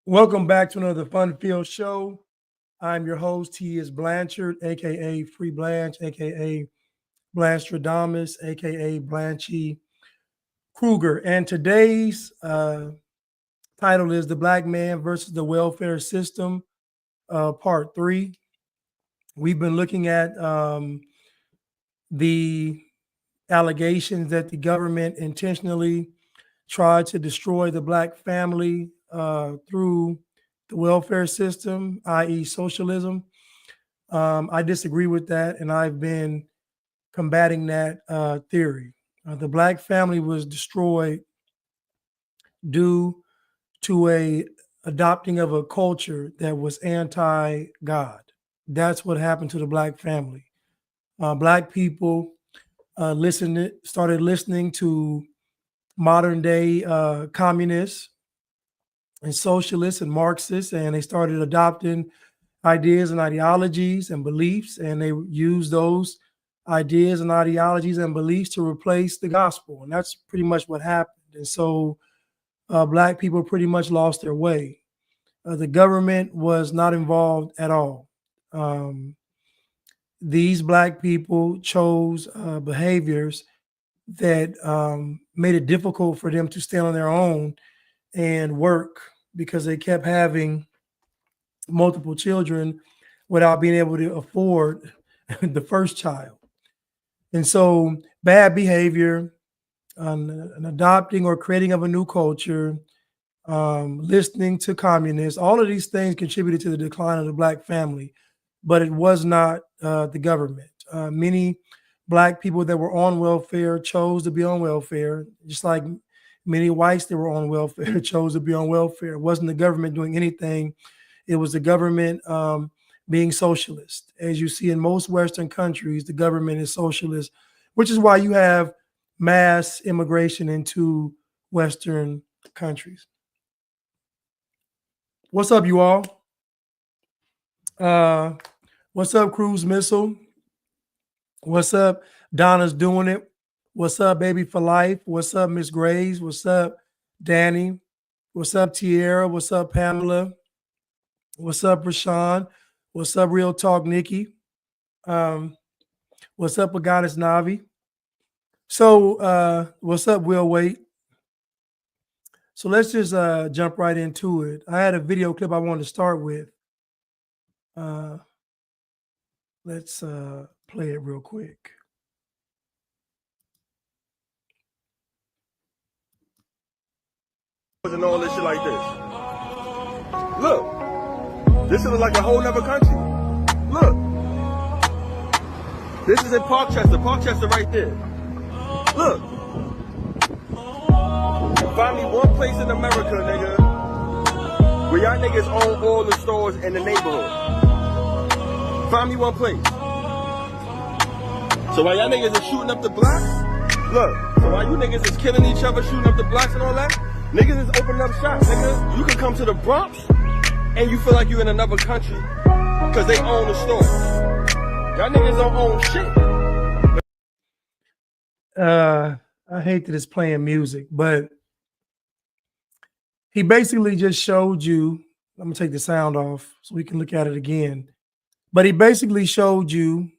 Welcome back to another fun-filled show. I'm your host, T. is Blanchard, aka Free Blanche, aka Blanstradamus, aka Blanchy Kruger. And today's title is The Black Man versus the Welfare System, Part 3. We've been looking at the allegations that the government intentionally tried to destroy the Black family through the welfare system, i.e., socialism. I disagree with that, and I've been combating that theory. The Black family was destroyed due to a adopting of a culture that was anti-God. That's what happened to the Black family. Black people started listening to modern day communists and socialists and Marxists, and they started adopting ideas and ideologies and beliefs, and they used those ideas and ideologies and beliefs to replace the gospel. And that's pretty much what happened. And so Black people pretty much lost their way. The government was not involved at all. These Black people chose behaviors that made it difficult for them to stand on their own and work because they kept having multiple children without being able to afford the first child. And so bad behavior, an adopting or creating of a new culture, listening to communists, all of these things contributed to the decline of the Black family, but it was not the government. Many Black people that were on welfare chose to be on welfare, just like many whites that were on welfare chose to be on welfare. It wasn't the government doing anything. It was the government being socialist. As you see in most Western countries, the government is socialist, which is why you have mass immigration into Western countries. What's up, you all? What's up, Cruise Missile? What's up, Donna's Doing It? What's up, Baby for Life? What's up, Miss Graves? What's up, Danny? What's up, Tierra? What's up, Pamela? What's up, Rashawn? What's up, Real Talk, Nikki? What's up, Agatis Navi? So what's up, Will Wait? So let's just jump right into it. I had a video clip I wanted to start with. Let's play it real quick. And all this shit like this. Look, this is like a whole nother country. Look, this is in Parkchester right there. Look, find me one place in America, nigga, where y'all niggas own all the stores in the neighborhood. Find me one place. So while y'all niggas is shooting up the blocks, look, so while you niggas is killing each other, shooting up the blocks and all that, niggas is opening up shops, nigga. You can come to the Bronx and you feel like you're in another country because they own the stores. Y'all niggas don't own shit. I hate that it's playing music, but he basically just showed you, I'm gonna take the sound off so we can look at it again. But he basically showed you,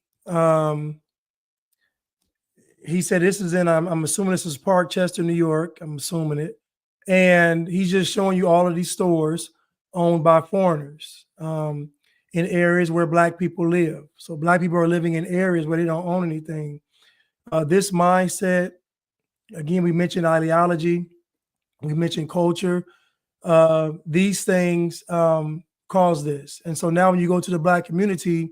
he said this is in, I'm assuming this is Parkchester, New York. I'm assuming it. And he's just showing you all of these stores owned by foreigners in areas where Black people live. So Black people are living in areas where they don't own anything. This mindset, again, we mentioned ideology, we mentioned culture. These things cause this. And so now when you go to the Black community,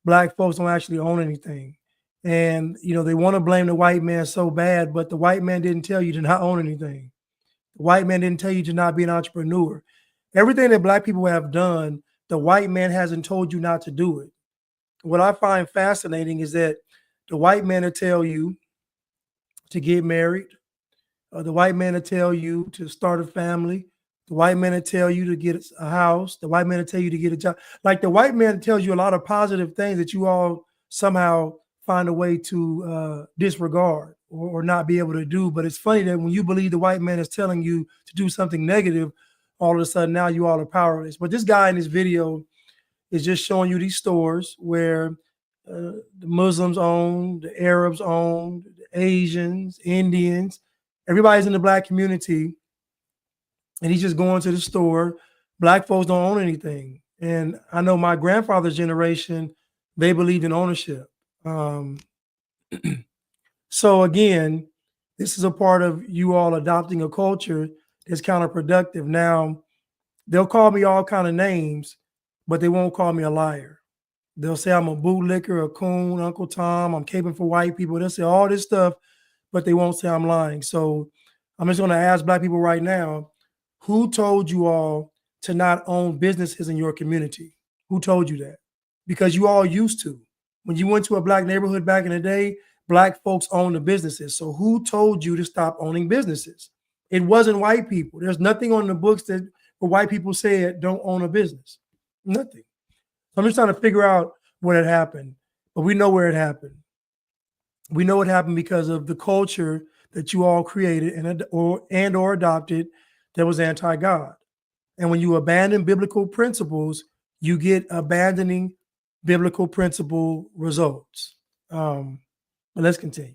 Black folks don't actually own anything. And, you know, they want to blame the white man so bad, but the white man didn't tell you to not own anything. The white man didn't tell you to not be an entrepreneur. Everything that Black people have done, the white man hasn't told you not to do it. What I find fascinating is that the white man will tell you to get married. The white man will tell you to start a family. The white man will tell you to get a house. The white man will tell you to get a job. Like the white man tells you a lot of positive things that you all somehow find a way to disregard or not be able to do. But it's funny that when you believe the white man is telling you to do something negative, all of a sudden now you all are powerless. But this guy in this video is just showing you these stores where the Muslims own, the Arabs own, the Asians, Indians, everybody's in the black community. And he's just going to the store. Black folks don't own anything. And I know my grandfather's generation, they believed in ownership. So again, this is a part of you all adopting a culture that's counterproductive. Now, they'll call me all kind of names, but they won't call me a liar. They'll say I'm a bootlicker, a coon, Uncle Tom, I'm caping for white people. They'll say all this stuff, but they won't say I'm lying. So I'm just going to ask black people right now, who told you all to not own businesses in your community? Who told you that? Because you all used to. When you went to a black neighborhood back in the day, black folks owned the businesses. So who told you to stop owning businesses? It wasn't white people. There's nothing on the books that where white people said don't own a business. Nothing. So I'm just trying to figure out what had happened. But we know where it happened. We know it happened because of the culture that you all created and or adopted that was anti-God. And when you abandon biblical principles, you get abandoning biblical principle results. But let's continue.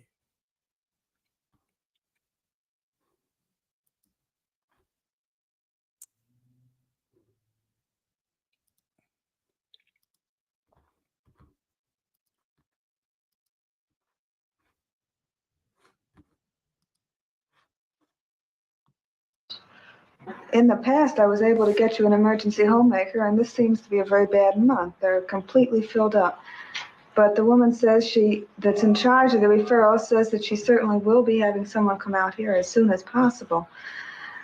In the past, I was able to get you an emergency homemaker, and this seems to be a very bad month. They're completely filled up. But the woman says that's in charge of the referral says that she certainly will be having someone come out here as soon as possible.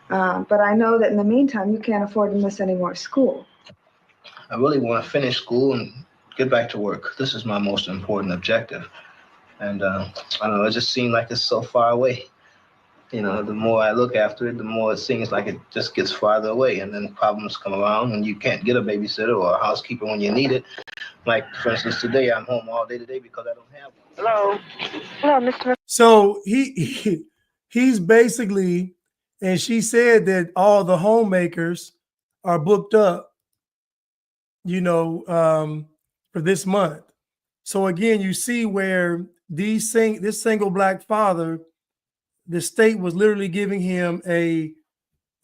But I know that in the meantime, you can't afford to miss any more school. I really want to finish school and get back to work. This is my most important objective. And I don't know, it just seems like it's so far away. You know, the more I look after it, the more it seems like it just gets farther away. And then problems come around and you can't get a babysitter or a housekeeper when you need it. Like, for instance, today I'm home all day today because I don't have one. Hello, Mr. So he's basically, and she said that all the homemakers are booked up, you know, for this month. So again, you see where this single black father, the state was literally giving him a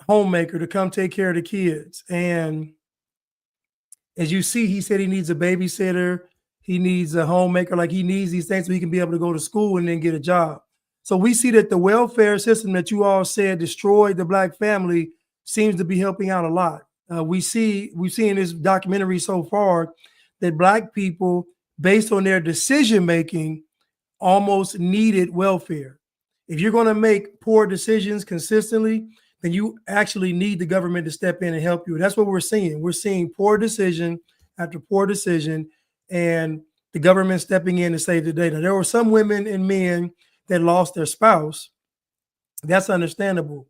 homemaker to come take care of the kids. And as you see, he said he needs a babysitter, he needs a homemaker, like he needs these things so he can be able to go to school and then get a job. So we see that the welfare system that you all said destroyed the black family seems to be helping out a lot. We've seen in this documentary so far that black people, based on their decision making, almost needed welfare. If you're going to make poor decisions consistently, then you actually need the government to step in and help you. And that's what we're seeing. We're seeing poor decision after poor decision, and the government stepping in to save the day. Now, there were some women and men that lost their spouse. That's understandable.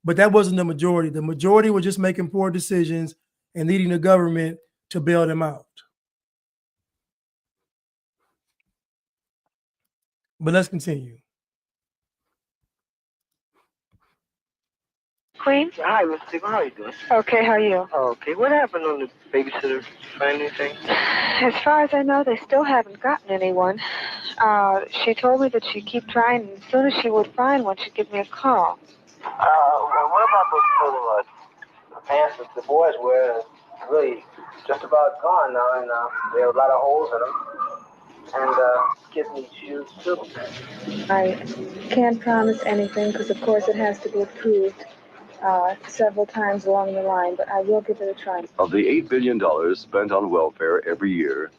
But that wasn't the majority. The majority were just making poor decisions and needing the government to bail them out. But let's continue. Queen? Hi, Miss Stephen. How are you doing? Okay, how are you? Okay. What happened on the babysitter? Did you find anything? As far as I know, they still haven't gotten anyone. She told me that she'd keep trying, and as soon as she would find one, she'd give me a call. What about those little pants that the boys wear? Really just about gone now, and they have a lot of holes in them. And kids need shoes, too. I can't promise anything because, of course, it has to be approved several times along the line, but I will give it a try. Of the $8 billion spent on welfare every year,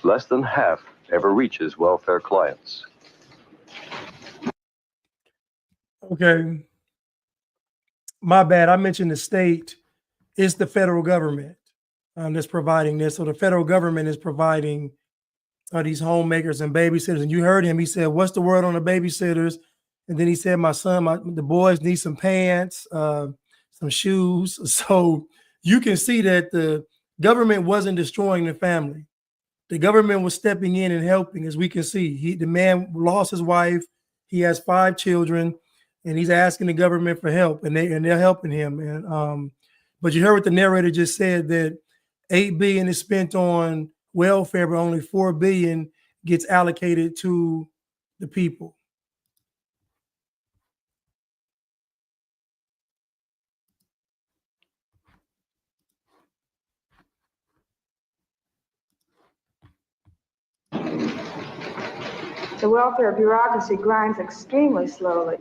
less than half ever reaches welfare clients. Okay. My bad. I mentioned the state. It's the federal government that's providing this. So the federal government is providing these homemakers and babysitters. And you heard him. He said, what's the word on the babysitters? And then he said, the boys need some pants, some shoes. So you can see that the government wasn't destroying the family. The government was stepping in and helping, as we can see. The man lost his wife. He has 5 children, and he's asking the government for help, and they're helping him. And But you heard what the narrator just said, that $8 billion is spent on welfare, but only $4 billion gets allocated to the people. The welfare bureaucracy grinds extremely slowly.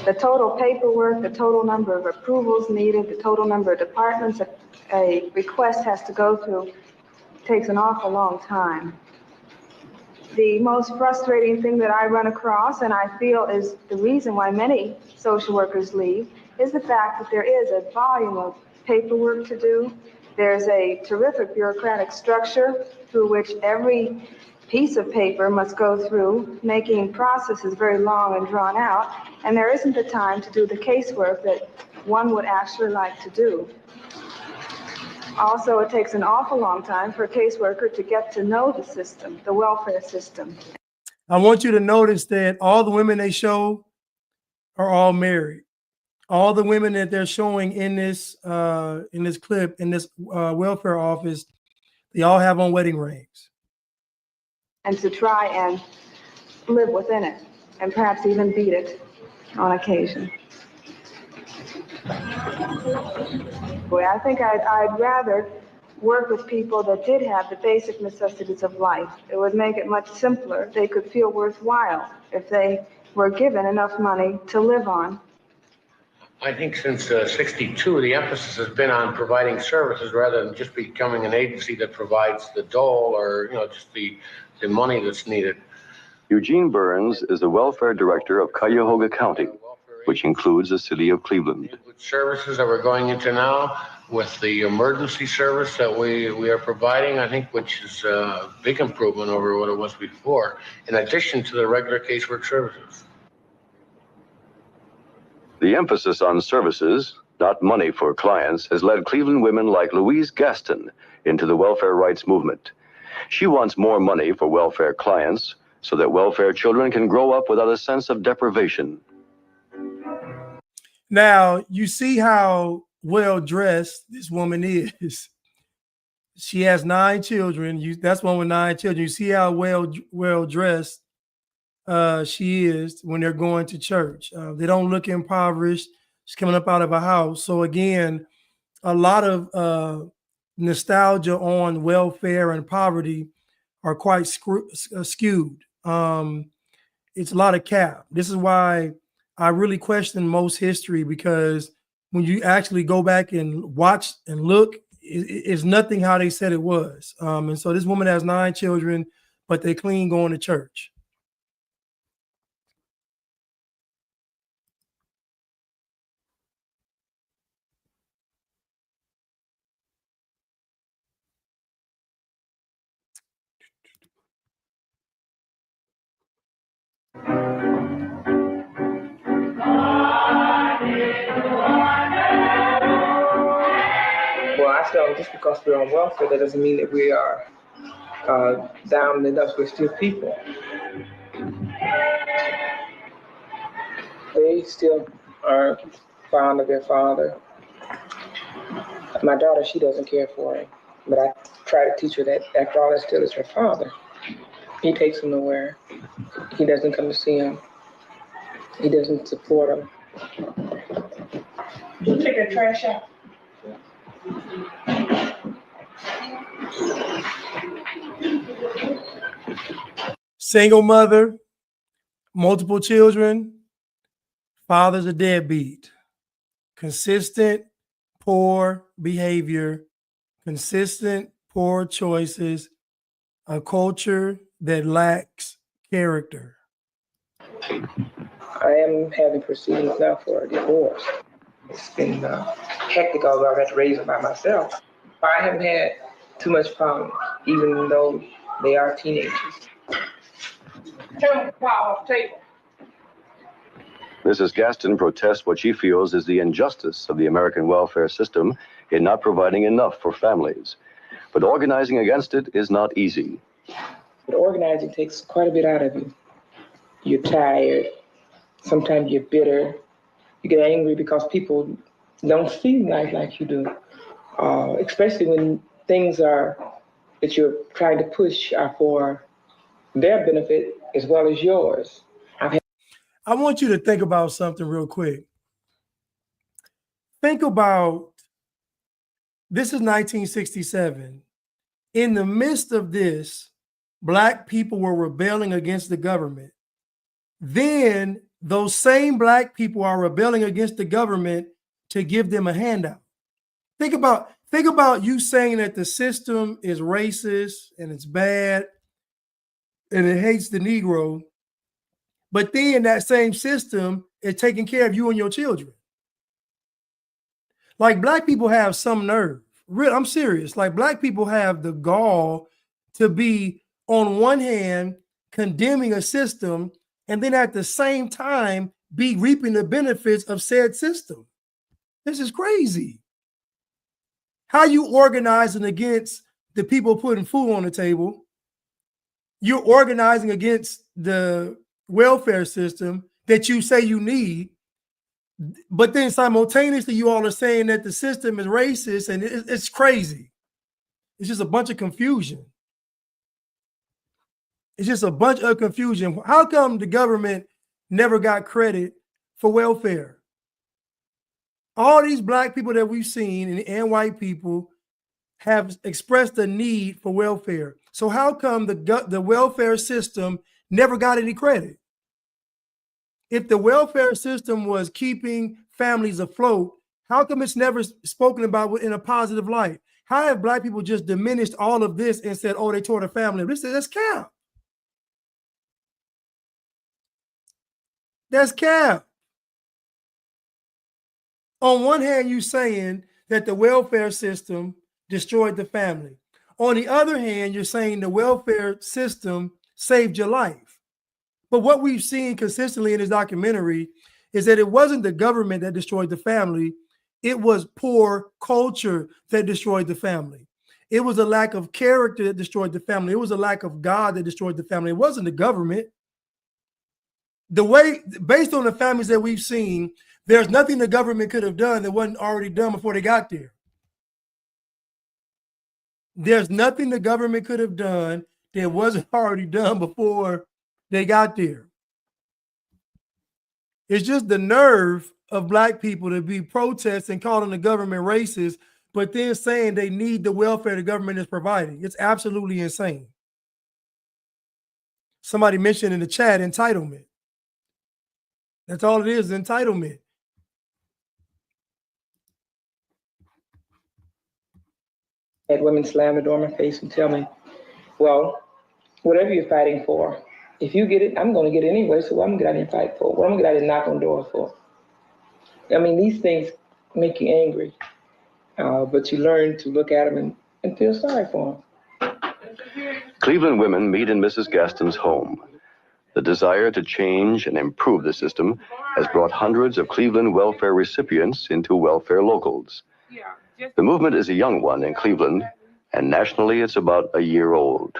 The total paperwork, the total number of approvals needed, the total number of departments that a request has to go through takes an awful long time. The most frustrating thing that I run across, and I feel is the reason why many social workers leave, is the fact that there is a volume of paperwork to do. There's a terrific bureaucratic structure through which every piece of paper must go through, making processes very long and drawn out, and there isn't the time to do the casework that one would actually like to do. Also, it takes an awful long time for a caseworker to get to know the system, the welfare system. I want you to notice that all the women they show are all married. All the women that they're showing in this clip, in this welfare office, they all have on wedding rings. And to try and live within it, and perhaps even beat it on occasion. Boy, I think I'd rather work with people that did have the basic necessities of life. It would make it much simpler. They could feel worthwhile if they were given enough money to live on. I think since '62, the emphasis has been on providing services rather than just becoming an agency that provides the dole or, just the money that's needed. Eugene Burns is the welfare director of Cuyahoga County, which includes the city of Cleveland. With services that we're going into now, with the emergency service that we are providing, I think, which is a big improvement over what it was before, in addition to the regular casework services. The emphasis on services, not money for clients, has led Cleveland women like Louise Gaston into the welfare rights movement. She wants more money for welfare clients so that welfare children can grow up without a sense of deprivation. Now, you see how well-dressed this woman is. She has 9 children. That's one with 9 children. You see how well-dressed she is when they're going to church. They don't look impoverished. She's coming up out of a house. So again, a lot of nostalgia on welfare and poverty are quite skewed. It's a lot of cap. This is why I really question most history, because when you actually go back and watch and look, it's nothing how they said it was. And so this woman has 9 children, but they clean going to church. Well, I feel just because we're on welfare, that doesn't mean that we are down and enough. We're still people. They still are fond of their father. My daughter, she doesn't care for him, but I try to teach her that after all, that still is her father. He takes him nowhere. He doesn't come to see him. He doesn't support him. You take that trash out. Single mother, multiple children, father's a deadbeat. Consistent, poor behavior, consistent, poor choices, a culture that lacks character. I am having proceedings now for a divorce. It's been hectic, although I've had to raise them by myself. I haven't had too much problem, even though they are teenagers. Turn the power off the table. Mrs. Gaston protests what she feels is the injustice of the American welfare system in not providing enough for families. But organizing against it is not easy. But organizing takes quite a bit out of you. You're tired. Sometimes you're bitter. You get angry because people don't see life like you do, especially when things are that you're trying to push are for their benefit as well as yours. I want you to think about something real quick. Think about, this is 1967. In the midst of this, Black people were rebelling against the government. Then those same Black people are rebelling against the government to give them a handout. Think about you saying that the system is racist and it's bad and it hates the Negro, but then that same system is taking care of you and your children. Like, Black people have some nerve. I'm serious. Like, Black people have the gall to be, on one hand, condemning a system, and then at the same time be reaping the benefits of said system. This is crazy. How you organizing against the people putting food on the table? You're organizing against the welfare system that you say you need, but then simultaneously you all are saying that the system is racist, and it's crazy. It's just a bunch of confusion. It's just a bunch of confusion. How come the government never got credit for welfare? All these Black people that we've seen and white people have expressed a need for welfare. So how come the welfare system never got any credit? If the welfare system was keeping families afloat, how come it's never spoken about in a positive light? How have Black people just diminished all of this and said, oh, they tore the family? That's cap. That's cap. On one hand, you're saying that the welfare system destroyed the family. On the other hand, you're saying the welfare system saved your life. But what we've seen consistently in this documentary is that it wasn't the government that destroyed the family. It was poor culture that destroyed the family. It was a lack of character that destroyed the family. It was a lack of God that destroyed the family. It wasn't the government. The way, based on the families that we've seen, there's nothing the government could have done that wasn't already done before they got there. There's nothing the government could have done that wasn't already done before they got there. It's just the nerve of Black people to be protesting, calling the government racist, but then saying they need the welfare the government is providing. It's absolutely insane. Somebody mentioned in the chat entitlement. That's all it is, entitlement. Had women slam the door in my face and tell me, well, whatever you're fighting for, if you get it, I'm going to get it anyway, so what am I going to get out and fight for? What am I going to get out and knock on doors for? I mean, these things make you angry, but you learn to look at them and feel sorry for them. Cleveland women meet in Mrs. Gaston's home. The desire to change and improve the system has brought hundreds of Cleveland welfare recipients into welfare locals. The movement is a young one in Cleveland, and nationally it's about a year old.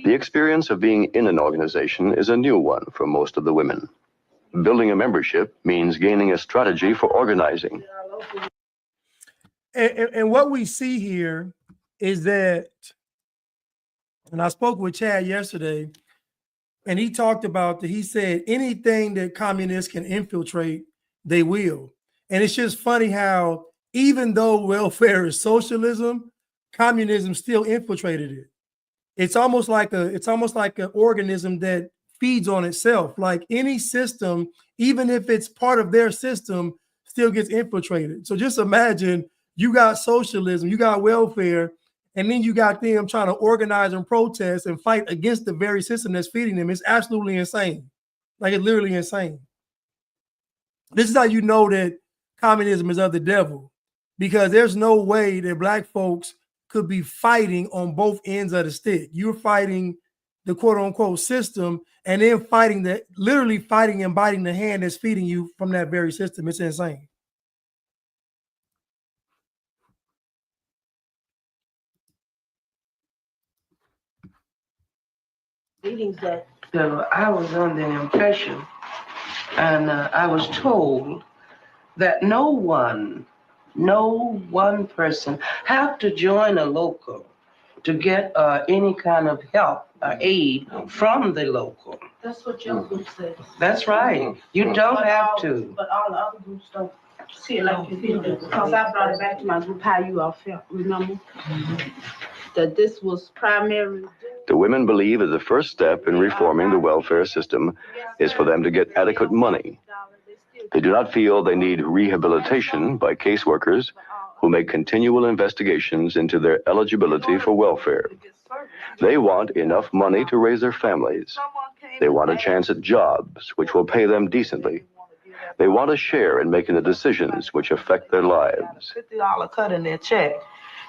The experience of being in an organization is a new one for most of the women. Building a membership means gaining a strategy for organizing. And what we see here is that, and I spoke with Chad yesterday, and he talked about that. He said anything that communists can infiltrate, they will. And it's just funny how even though welfare is socialism, communism still infiltrated it. It's almost like an organism that feeds on itself. Like any system, even if it's part of their system, still gets infiltrated. So just imagine you got socialism, you got welfare, and then you got them trying to organize and protest and fight against the very system that's feeding them. It's absolutely insane. Like, it's literally insane. This is how you know that communism is of the devil, because there's no way that Black folks could be fighting on both ends of the stick. You're fighting the quote unquote system and then literally fighting and biting the hand that's feeding you from that very system. It's insane. So I was under the impression, and I was told that no one person have to join a local to get any kind of help or aid from the local. That's what your group says. That's right. You don't have to. But all the other groups don't see it like you do. Because I brought it back to my group how you all felt, remember? That this was primary. The women believe that the first step in reforming the welfare system is for them to get adequate money. They do not feel they need rehabilitation by caseworkers who make continual investigations into their eligibility for welfare. They want enough money to raise their families. They want a chance at jobs which will pay them decently. They want a share in making the decisions which affect their lives. $50 cut in their check,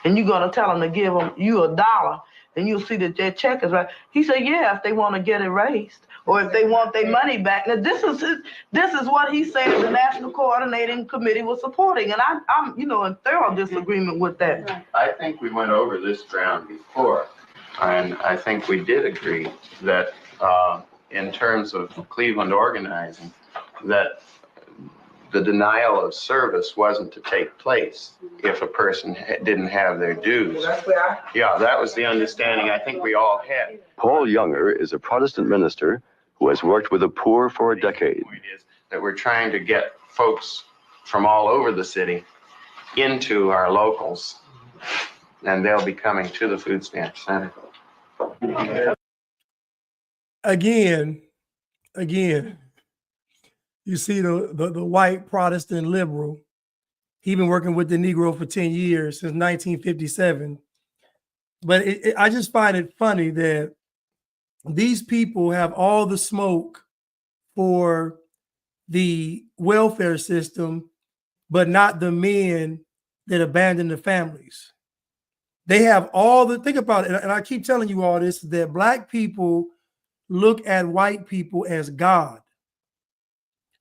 and you're going to tell them to give them you $1, and you'll see that their check is right. He said, yeah, if they want to get it raised, or if they want their money back. Now, this is what he said the National Coordinating Committee was supporting, and I'm in thorough disagreement with that. I think we went over this ground before, and I think we did agree that in terms of Cleveland organizing, that the denial of service wasn't to take place if a person didn't have their dues. Yeah, that was the understanding I think we all had. Paul Younger is a Protestant minister who has worked with the poor for a decade. The point is that we're trying to get folks from all over the city into our locals, and they'll be coming to the food stamp center. Again, you see the white Protestant liberal, he's been working with the Negro for 10 years, since 1957. But I just find it funny that these people have all the smoke for the welfare system, but not the men that abandon the families. They have all the, think about it, and I keep telling you all this, that Black people look at white people as God.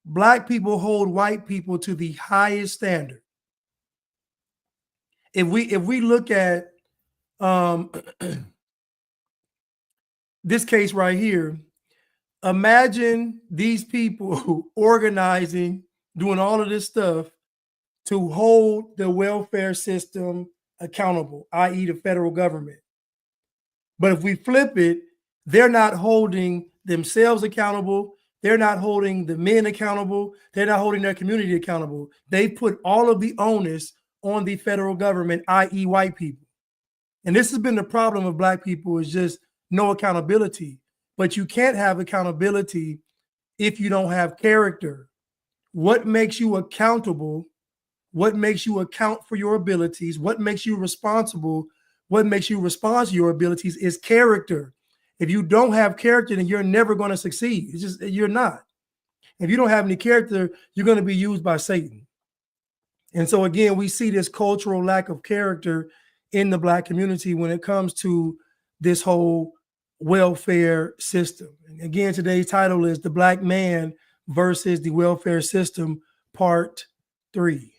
Black people hold white people to the highest standard. If we look at this case right here, imagine these people organizing, doing all of this stuff to hold the welfare system accountable, i.e. the federal government. But if we flip it, they're not holding themselves accountable. They're not holding the men accountable. They're not holding their community accountable. They put all of the onus on the federal government, i.e. white people. And this has been the problem of Black people, is just no accountability. But you can't have accountability if you don't have character. What makes you accountable? What makes you account for your abilities? What makes you responsible? What makes you respond to your abilities is character. If you don't have character, then you're never going to succeed. It's just, you're not. If you don't have any character, you're going to be used by Satan. And so again, we see this cultural lack of character in the Black community when it comes to this whole welfare system. And again, today's title is The Black Man versus the Welfare System, Part 3.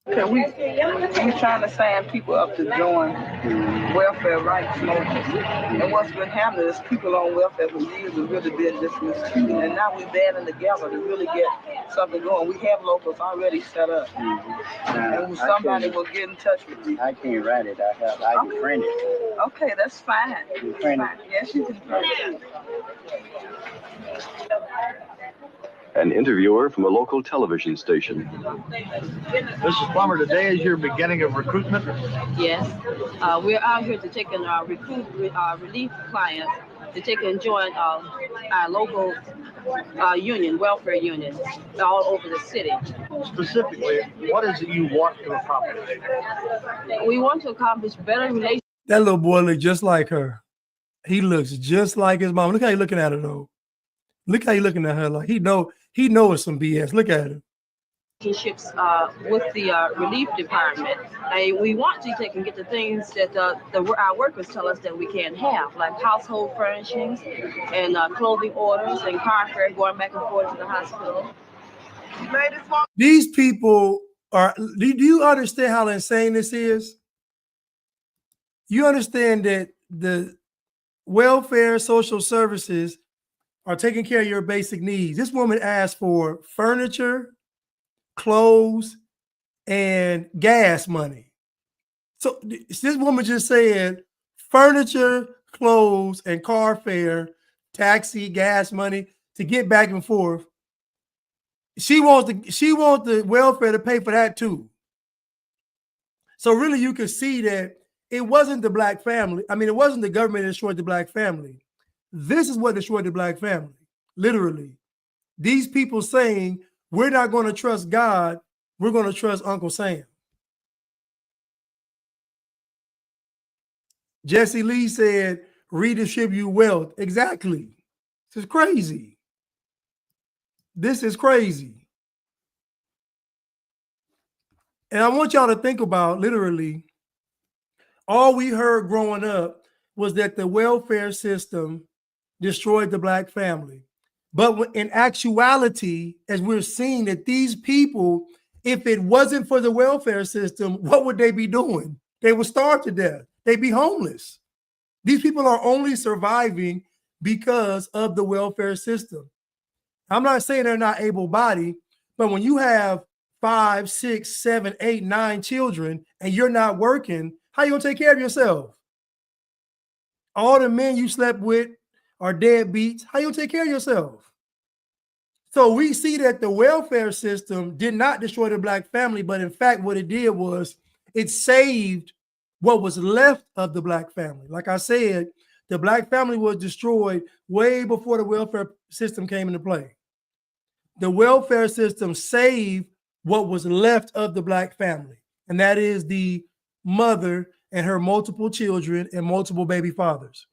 Okay, we trying to sign people up to join welfare rights movements. And what's been happening is people on welfare for years have really been just mistreated. And now we're banding together to really get something going. We have locals already set up. And somebody will get in touch with you. I can't write it. I can print it. Okay, that's fine. You print it? Yes, you can print it. An interviewer from a local television station. Mrs. Plummer, today is your beginning of recruitment? Yes. We're out here to take in our relief clients to take and join our local union, welfare union, all over the city. Specifically, what is it you want to accomplish? We want to accomplish better relations. That little boy looks just like her. He looks just like his mom. Look how he's looking at her, though. Look how he's looking at her. Like he knows it's some BS. Look at him. Relationships with the relief department. And we want to take and get the things that our workers tell us that we can't have, like household furnishings and clothing orders and car fare going back and forth to the hospital. These people are, do you understand how insane this is? You understand that the welfare social services are taking care of your basic needs. This woman asked for furniture, clothes, and gas money. So this woman just said furniture, clothes, and car fare, taxi, gas money to get back and forth. She wants the welfare to pay for that too. So really you could see that it wasn't the black family. I mean, it wasn't the government that destroyed the black family. This is what destroyed the black family, literally. These people saying, we're not going to trust God, we're going to trust Uncle Sam. Jesse Lee said, redistribute wealth. Exactly. This is crazy. This is crazy. And I want y'all to think about, literally, all we heard growing up was that the welfare system destroyed the black family. But in actuality, as we're seeing that these people, if it wasn't for the welfare system, what would they be doing? They would starve to death. They'd be homeless. These people are only surviving because of the welfare system. I'm not saying they're not able-bodied, but when you have 5, 6, 7, 8, 9 children and you're not working, how you gonna take care of yourself? All the men you slept with are deadbeats. How you gonna take care of yourself? So we see that the welfare system did not destroy the black family, but in fact, what it did was it saved what was left of the black family. Like I said, the black family was destroyed way before the welfare system came into play. The welfare system saved what was left of the black family, and that is the mother and her multiple children and multiple baby fathers.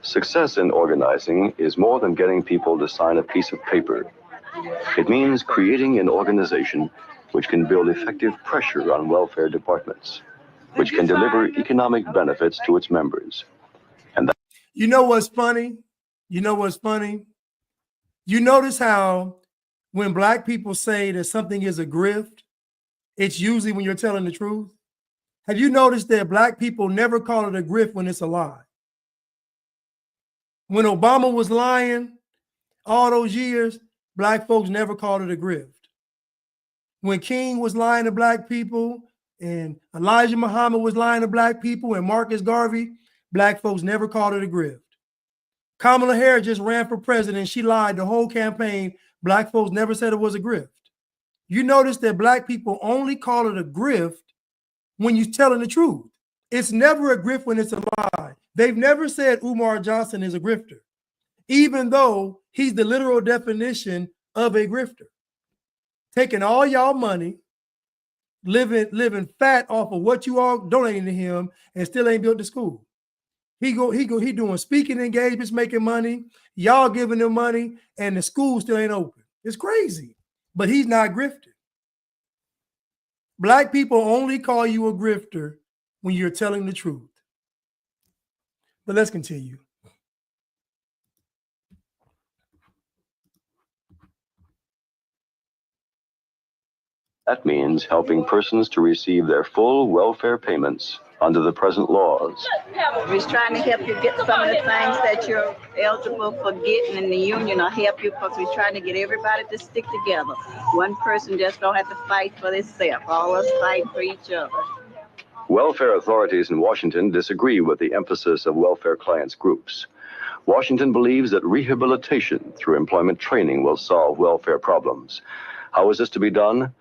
Success in organizing is more than getting people to sign a piece of paper. It means creating an organization which can build effective pressure on welfare departments, which can deliver economic benefits to its members. And you know what's funny? You know what's funny? You notice how when black people say that something is a grift, it's usually when you're telling the truth. Have you noticed that black people never call it a grift when it's a lie? When Obama was lying all those years, black folks never called it a grift. When King was lying to black people and Elijah Muhammad was lying to black people and Marcus Garvey, black folks never called it a grift. Kamala Harris just ran for president. She lied the whole campaign. Black folks never said it was a grift. You notice that black people only call it a grift when you're telling the truth. It's never a grift when it's a lie. They've never said Umar Johnson is a grifter, even though he's the literal definition of a grifter. Taking all y'all money, living fat off of what you all donating to him, and still ain't built the school. He doing speaking engagements, making money. Y'all giving him money, and the school still ain't open. It's crazy, but he's not grifting. Black people only call you a grifter when you're telling the truth. But let's continue. that means helping persons to receive their full welfare payments under the present laws. We're trying to help you get some of the things that you're eligible for getting in the union, or help you, because we're trying to get everybody to stick together. One person just don't have to fight for themselves. All of us fight for each other. Welfare authorities in Washington disagree with the emphasis of welfare clients groups. Washington believes that rehabilitation through employment training will solve welfare problems. How is this to be done?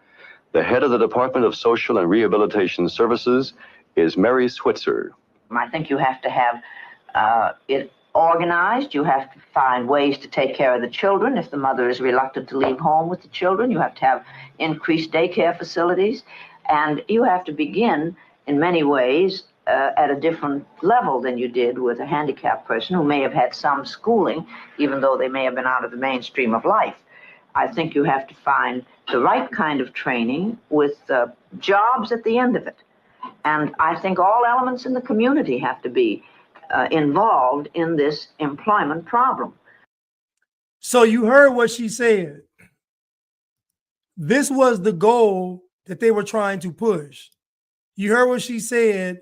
The head of the Department of Social and Rehabilitation Services is Mary Switzer. I think you have to have it organized. You have to find ways to take care of the children. If the mother is reluctant to leave home with the children, you have to have increased daycare facilities. And you have to begin, in many ways, at a different level than you did with a handicapped person who may have had some schooling, even though they may have been out of the mainstream of life. I think you have to find the right kind of training with jobs at the end of it. And I think all elements in the community have to be involved in this employment problem. So you heard what she said. This was the goal that they were trying to push. You heard what she said.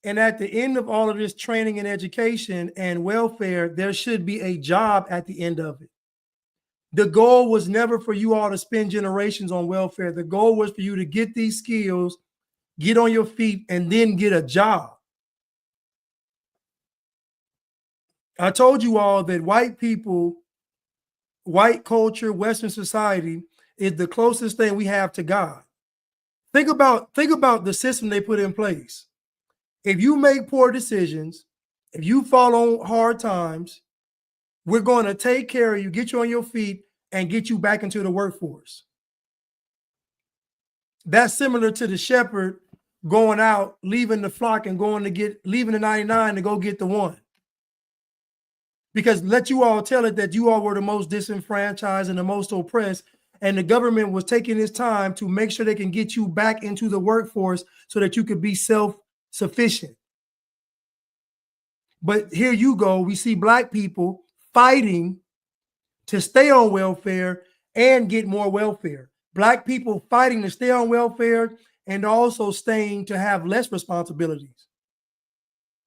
And at the end of all of this training and education and welfare, there should be a job at the end of it. The goal was never for you all to spend generations on welfare. The goal was for you to get these skills, get on your feet, and then get a job. I told you all that white people, white culture, Western society is the closest thing we have to God. Think about the system they put in place. If you make poor decisions, if you fall on hard times, we're going to take care of you, get you on your feet, and get you back into the workforce. That's similar to the shepherd going out, leaving the flock and leaving the 99 to go get the one. Because let you all tell it that you all were the most disenfranchised and the most oppressed, and the government was taking its time to make sure they can get you back into the workforce so that you could be self-sufficient. But here you go, we see Black people fighting to stay on welfare and get more welfare. Black people fighting to stay on welfare and also staying to have less responsibilities.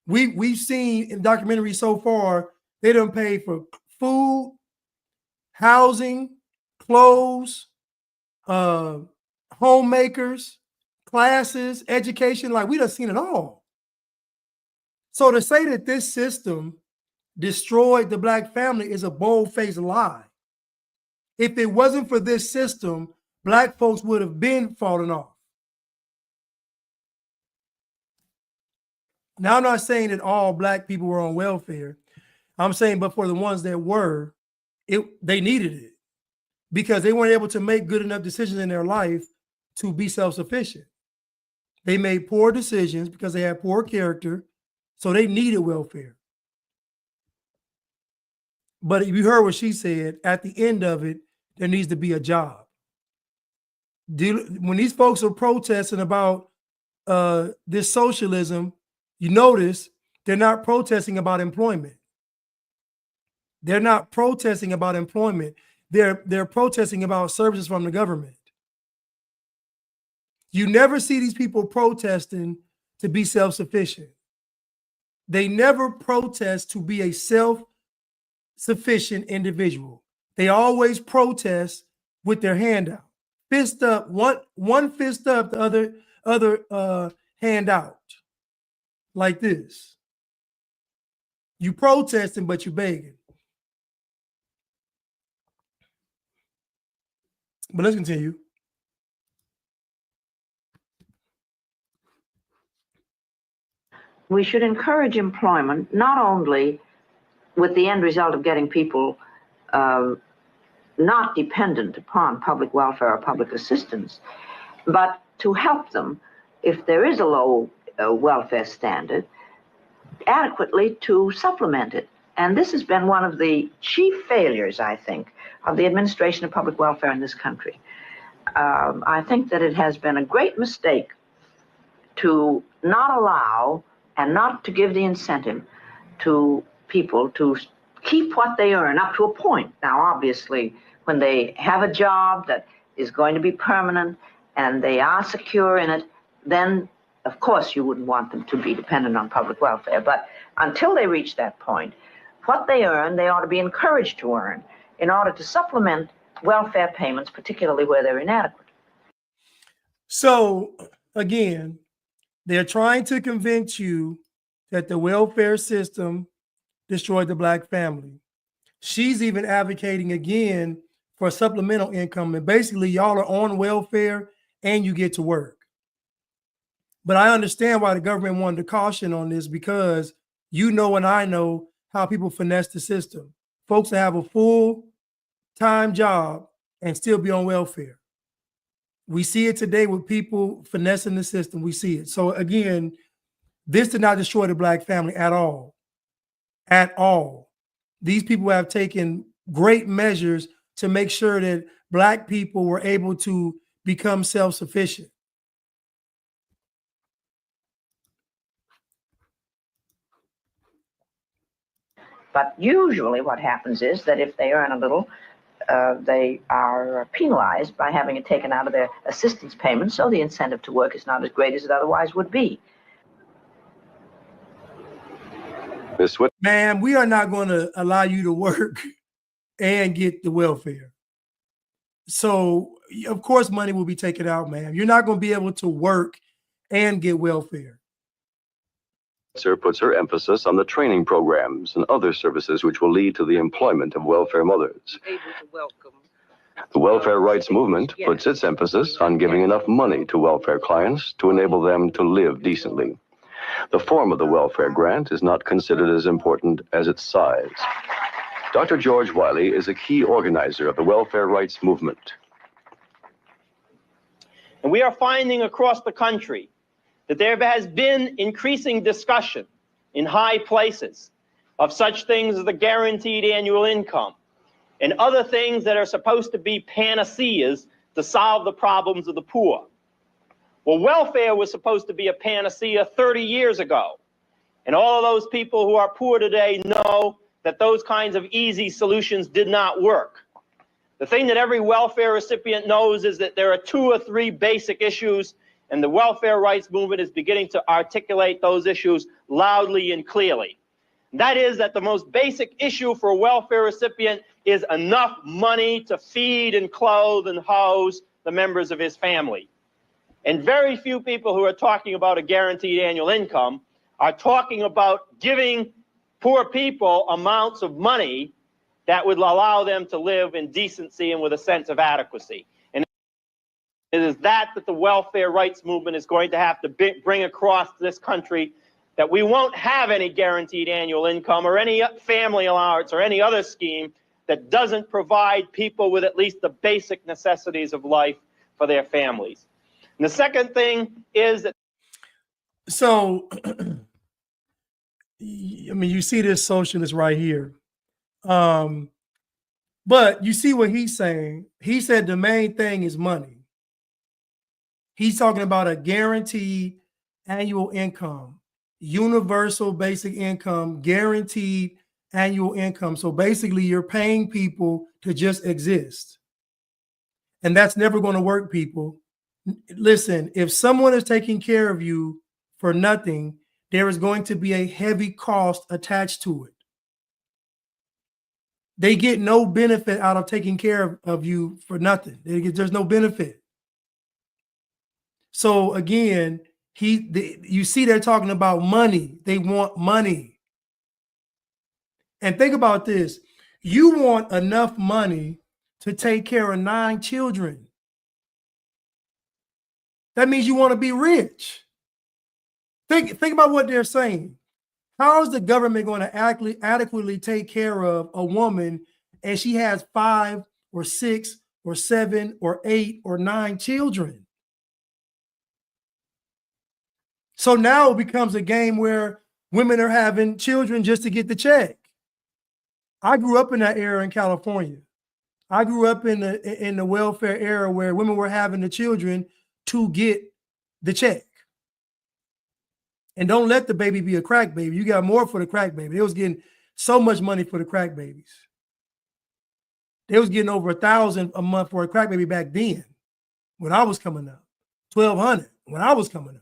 We've seen in documentaries so far, they done pay for food, housing, clothes, homemakers, classes, education. Like, we done seen it all. So to say that this system destroyed the Black family is a bold-faced lie. If it wasn't for this system, Black folks would have been falling off. Now, I'm not saying that all Black people were on welfare. I'm saying, but for the ones that were, they needed it because they weren't able to make good enough decisions in their life to be self-sufficient. They made poor decisions because they had poor character, so they needed welfare. But if you heard what she said, at the end of it, there needs to be a job. When these folks are protesting about this socialism, you notice they're not protesting about employment. They're not protesting about employment. They're protesting about services from the government. You never see these people protesting to be self-sufficient. They never protest to be a self-sufficient individual. They always protest with their hand out. Fist up, one fist up, the other hand out. Like this. You protesting, but you begging. But let's continue. We should encourage employment, not only with the end result of getting people not dependent upon public welfare or public assistance, but to help them, if there is a low welfare standard, adequately to supplement it. And this has been one of the chief failures, I think, of the administration of public welfare in this country. I think that it has been a great mistake to not allow and not to give the incentive to people to keep what they earn up to a point. Now, obviously, when they have a job that is going to be permanent and they are secure in it, then, of course, you wouldn't want them to be dependent on public welfare. But until they reach that point, what they earn, they ought to be encouraged to earn in order to supplement welfare payments, particularly where they're inadequate. So, again, they're trying to convince you that the welfare system destroyed the Black family. She's even advocating again for supplemental income. And basically, y'all are on welfare and you get to work. But I understand why the government wanted to caution on this, because you know and I know how people finesse the system. Folks that have a full-time job and still be on welfare. We see it today with people finessing the system. We see it. So again, this did not destroy the Black family at all. At all. These people have taken great measures to make sure that Black people were able to become self-sufficient. But usually what happens is that if they earn a little, they are penalized by having it taken out of their assistance payments, so the incentive to work is not as great as it otherwise would be. Man, we are not going to allow you to work and get the welfare. So, of course, money will be taken out, man. You're not going to be able to work and get welfare. Sir puts her emphasis on the training programs and other services which will lead to the employment of welfare mothers. The welfare rights movement puts its emphasis on giving enough money to welfare clients to enable them to live decently. The form of the welfare grant is not considered as important as its size. Dr. George Wiley is a key organizer of the welfare rights movement. And we are finding across the country that there has been increasing discussion in high places of such things as the guaranteed annual income and other things that are supposed to be panaceas to solve the problems of the poor. Well, welfare was supposed to be a panacea 30 years ago. And all of those people who are poor today know that those kinds of easy solutions did not work. The thing that every welfare recipient knows is that there are 2 or 3 basic issues, and the welfare rights movement is beginning to articulate those issues loudly and clearly. That is that the most basic issue for a welfare recipient is enough money to feed and clothe and house the members of his family. And very few people who are talking about a guaranteed annual income are talking about giving poor people amounts of money that would allow them to live in decency and with a sense of adequacy. And it is that the welfare rights movement is going to have to bring across this country, that we won't have any guaranteed annual income or any family allowance or any other scheme that doesn't provide people with at least the basic necessities of life for their families. And the second thing is that. So, I mean, you see this socialist right here. But you see what he's saying. He said the main thing is money. He's talking about a guaranteed annual income, universal basic income, guaranteed annual income. So basically, you're paying people to just exist. And that's never going to work, people. Listen, if someone is taking care of you for nothing, there is going to be a heavy cost attached to it. They get no benefit out of taking care of you for nothing. There's no benefit. So again, you see they're talking about money. They want money. And think about this. You want enough money to take care of 9 children. That means you want to be rich. Think about what they're saying. How is the government going to adequately take care of a woman and she has 5 or 6 or 7 or 8 or 9 children? So now it becomes a game where women are having children just to get the check. I grew up in that era in California. I grew up in the welfare era where women were having the children to get the check. And don't let the baby be a crack baby. You got more for the crack baby. They was getting so much money for the crack babies. They was getting over $1,000 a month for a crack baby back then when I was coming up. $1,200 when I was coming up.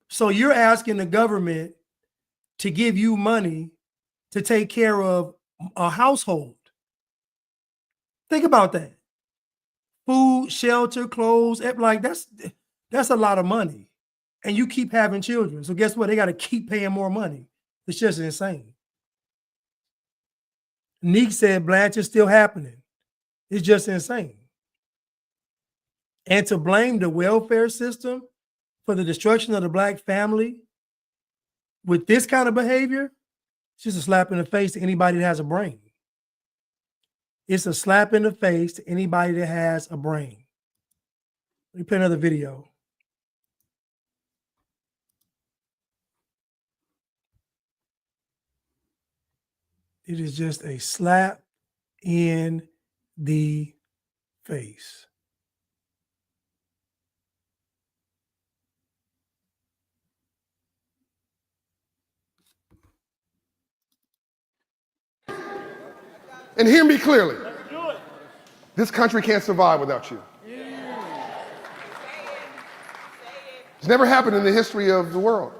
So you're asking the government to give you money to take care of a household. Think about that. Food, shelter, clothes, like that's a lot of money. And you keep having children. So guess what? They got to keep paying more money. It's just insane. Neek said Blanche is still happening. It's just insane. And to blame the welfare system for the destruction of the Black family with this kind of behavior, it's just a slap in the face to anybody that has a brain. It's a slap in the face to anybody that has a brain. Let me play another video. It is just a slap in the face. And hear me clearly. This country can't survive without you. It's never happened in the history of the world.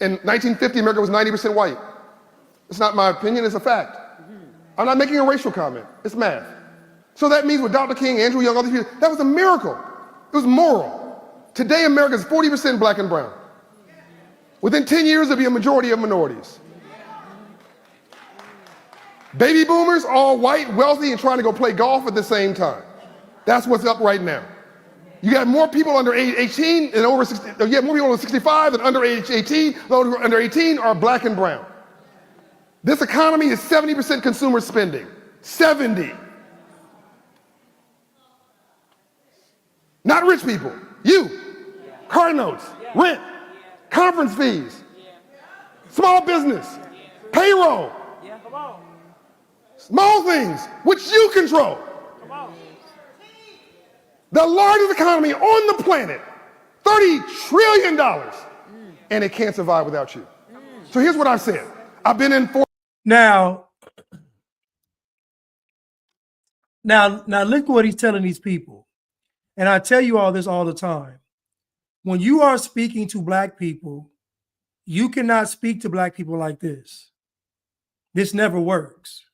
In 1950, America was 90% white. It's not my opinion, it's a fact. I'm not making a racial comment, it's math. So that means with Dr. King, Andrew Young, all these people, that was a miracle. It was moral. Today, America is 40% black and brown. Within 10 years, there'll be a majority of minorities. Baby boomers, all white, wealthy, and trying to go play golf at the same time. That's what's up right now. You got more people under age 18 and over 60, you have more people over 65 than under age 18. Those who are under 18 are black and brown. This economy is 70% consumer spending. 70. Not rich people. You. Car notes, rent, conference fees, small business, payroll, small things which you control. The largest economy on the planet, $30 trillion, and it can't survive without you. So here's what I've said. I've been in for. Now, look what he's telling these people. And I tell you all this all the time. When you are speaking to black people, you cannot speak to black people like this. This never works.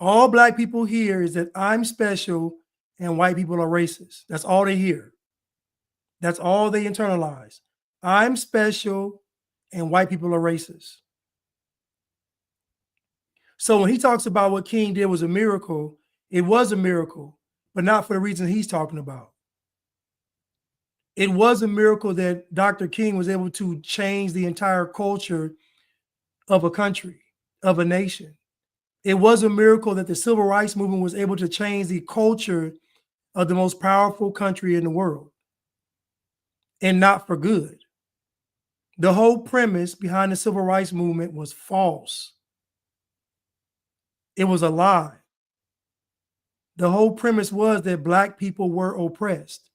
All black people hear is that I'm special and white people are racist. That's all they hear. That's all they internalize. I'm special and white people are racist. So when he talks about what King did was a miracle, it was a miracle, but not for the reason he's talking about. It was a miracle that Dr. King was able to change the entire culture of a country, of a nation. It was a miracle that the civil rights movement was able to change the culture of the most powerful country in the world, and not for good. The whole premise behind the civil rights movement was false. It was a lie. The whole premise was that black people were oppressed.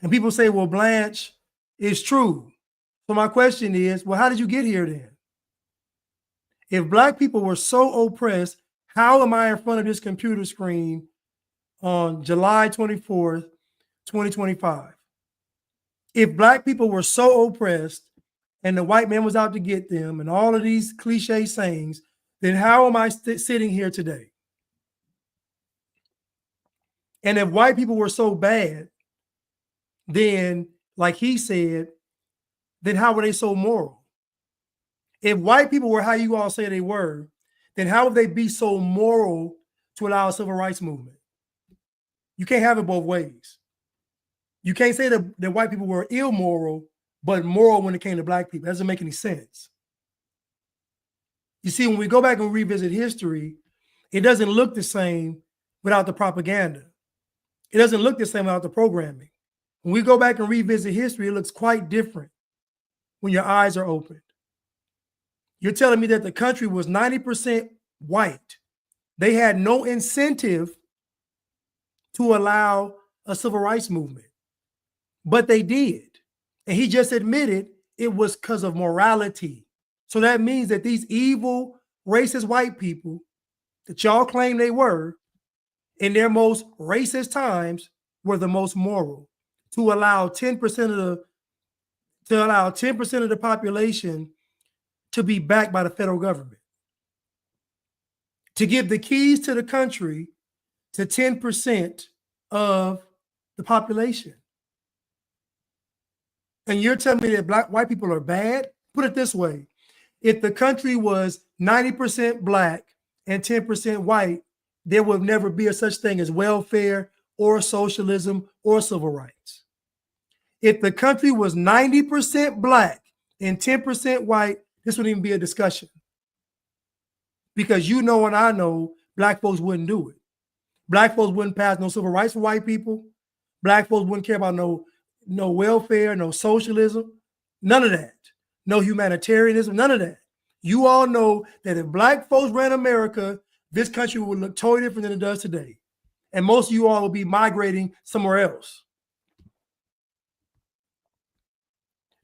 And people say, well, Blanche, it's true. So my question is, well, how did you get here then? If black people were so oppressed, how am I in front of this computer screen on July 24th, 2025? If black people were so oppressed and the white man was out to get them and all of these cliche sayings, then how am I sitting here today? And if white people were so bad, then, like he said, then how were they so moral? If white people were how you all say they were, then how would they be so moral to allow a civil rights movement? You can't have it both ways. You can't say that white people were immoral, but moral when it came to black people. That doesn't make any sense. You see, when we go back and revisit history, it doesn't look the same without the propaganda. It doesn't look the same without the programming. When we go back and revisit history, it looks quite different when your eyes are opened. You're telling me that the country was 90% white. They had no incentive to allow a civil rights movement, but they did. And he just admitted it was because of morality. So that means that these evil, racist white people that y'all claim they were in their most racist times were the most moral. To allow 10% of the population to be backed by the federal government, to give the keys to the country to 10% of the population. And you're telling me that white people are bad? Put it this way. If the country was 90% black and 10% white, there would never be a such thing as welfare or socialism or civil rights. If the country was 90% black and 10% white, this wouldn't even be a discussion. Because you know and I know black folks wouldn't do it. Black folks wouldn't pass no civil rights for white people. Black folks wouldn't care about no welfare, no socialism, none of that. No humanitarianism, none of that. You all know that if black folks ran America, this country would look totally different than it does today. And most of you all will be migrating somewhere else.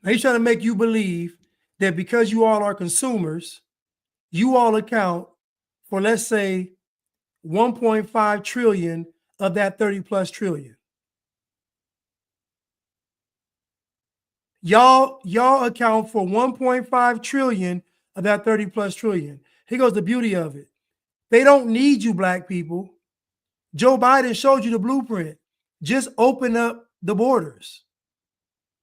Now he's trying to make you believe that because you all are consumers you all account for, let's say, 1.5 trillion of that 30 plus trillion. Y'all account for 1.5 trillion of that 30 plus trillion. Here goes the beauty of it. They don't need you, black people. Joe Biden showed you the blueprint. Just open up the borders.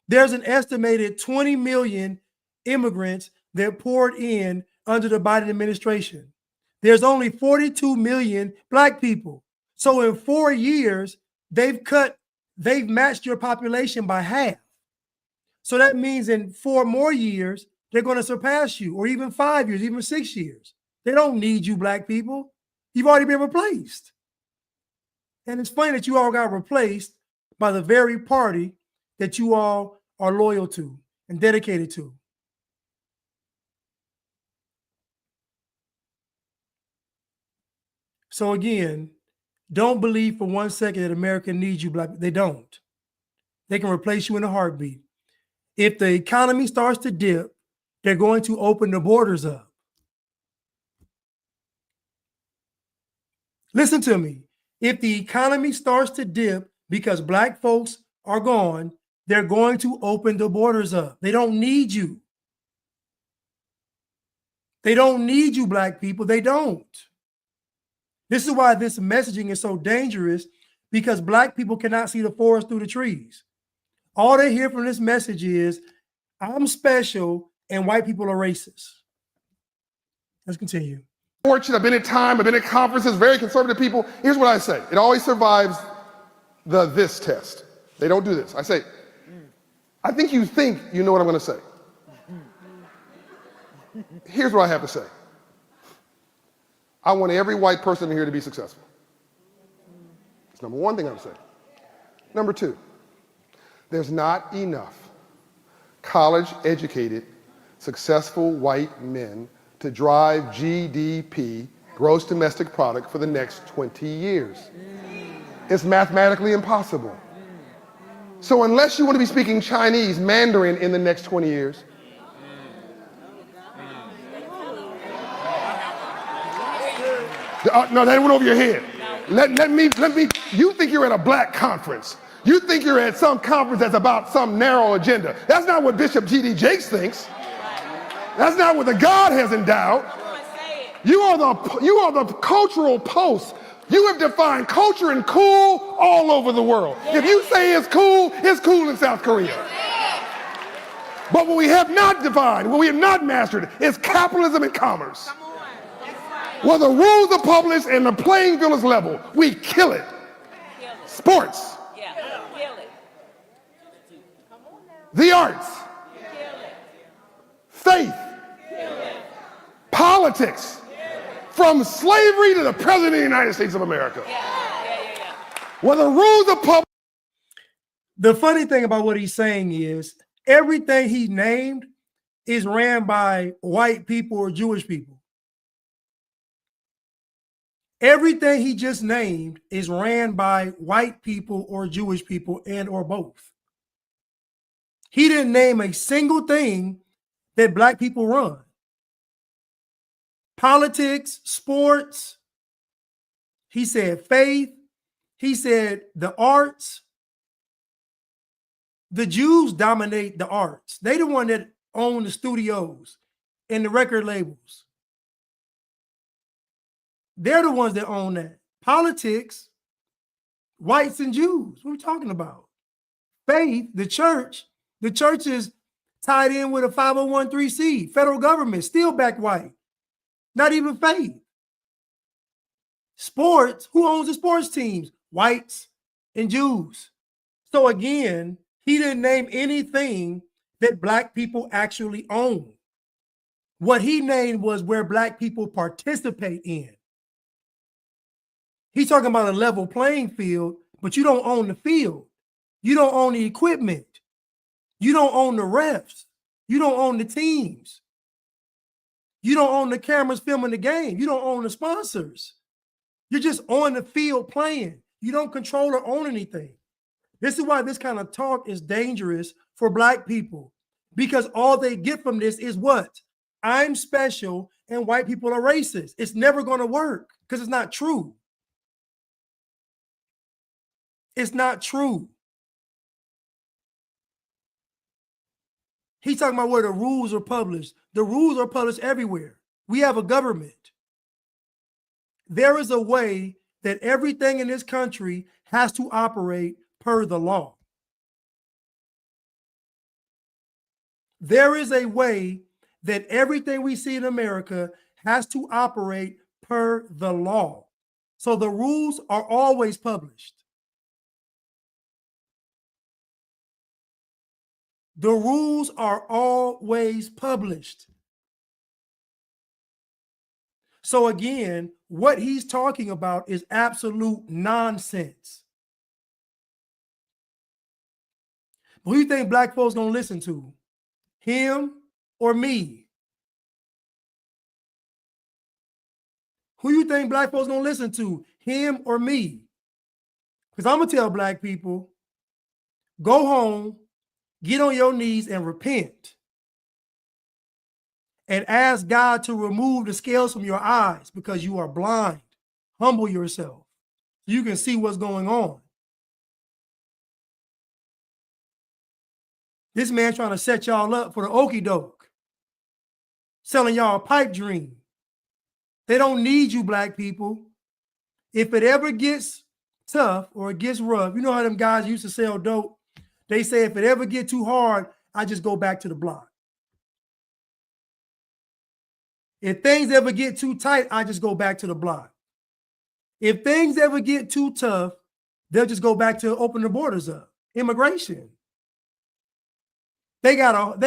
There's an estimated 20 million immigrants that poured in under the Biden administration. There's only 42 million black people. So in 4 years, they've matched your population by half. So that means in 4 more years, they're going to surpass you, or even 5 years, even 6 years. They don't need you, black people. You've already been replaced. And it's funny that you all got replaced by the very party that you all are loyal to and dedicated to. So again, don't believe for 1 second that America needs you, black people. They don't. They can replace you in a heartbeat. If the economy starts to dip, they're going to open the borders up. Listen to me. If the economy starts to dip because black folks are gone, they're going to open the borders up. They don't need you. They don't need you, black people. They don't. This is why this messaging is so dangerous, because black people cannot see the forest through the trees. All they hear from this message is, I'm special and white people are racist. Let's continue. Fortunate, I've been at time, I've been at conferences, very conservative people. Here's what I say. It always survives the this test. They don't do this. I say, I think you know what I'm going to say. Here's what I have to say. I want every white person in here to be successful. That's number one thing I'm saying. Number two, there's not enough college-educated, successful white men to drive GDP, gross domestic product, for the next 20 years. It's mathematically impossible. So unless you want to be speaking Chinese, Mandarin in the next 20 years, no, that went over your head. Let me, you think you're at a black conference. You think you're at some conference that's about some narrow agenda. That's not what Bishop G.D. Jakes thinks. That's not what the God has endowed. You are the cultural post. You have defined culture and cool all over the world. If you say it's cool in South Korea. But what we have not defined, what we have not mastered, is capitalism and commerce. Where the rules are published and the playing field is level, we kill it. Sports. The arts. Faith. Politics. From slavery to the President of the United States of America. Where the rules are published. The funny thing about what he's saying is everything he named is ran by white people or Jewish people. Everything he just named is ran by white people or Jewish people, and or both. He didn't name a single thing that black people run. Politics, sports, he said faith, he said the arts. The Jews dominate the arts. They the one that own the studios and the record labels. They're the ones that own that. Politics, whites and Jews. What are we talking about? Faith, the church is tied in with a 501(c)(3), federal government, still back white. Not even faith. Sports, who owns the sports teams? Whites and Jews. So again, he didn't name anything that black people actually own. What he named was where black people participate in. He's talking about a level playing field, but you don't own the field. You don't own the equipment. You don't own the refs. You don't own the teams. You don't own the cameras filming the game. You don't own the sponsors. You're just on the field playing. You don't control or own anything. This is why this kind of talk is dangerous for black people, because all they get from this is what? I'm special and white people are racist. It's never going to work because it's not true. It's not true. He's talking about where the rules are published. The rules are published everywhere. We have a government. There is a way that everything in this country has to operate per the law. There is a way that everything we see in America has to operate per the law. So the rules are always published. The rules are always published. So again, what he's talking about is absolute nonsense. Who do you think black folks gonna listen to? Him or me? Who you think black folks gonna listen to? Him or me? Because I'm gonna tell black people, go home, get on your knees and repent. And ask God to remove the scales from your eyes because you are blind. Humble yourself so you can see what's going on. This man trying to set y'all up for the okie doke, selling y'all a pipe dream. They don't need you, black people. If it ever gets tough or it gets rough, you know how them guys used to sell dope? They say if it ever get too hard, I just go back to the block. If things ever get too tight, I just go back to the block. If things ever get too tough, they'll just go back to open the borders up. Immigration. They got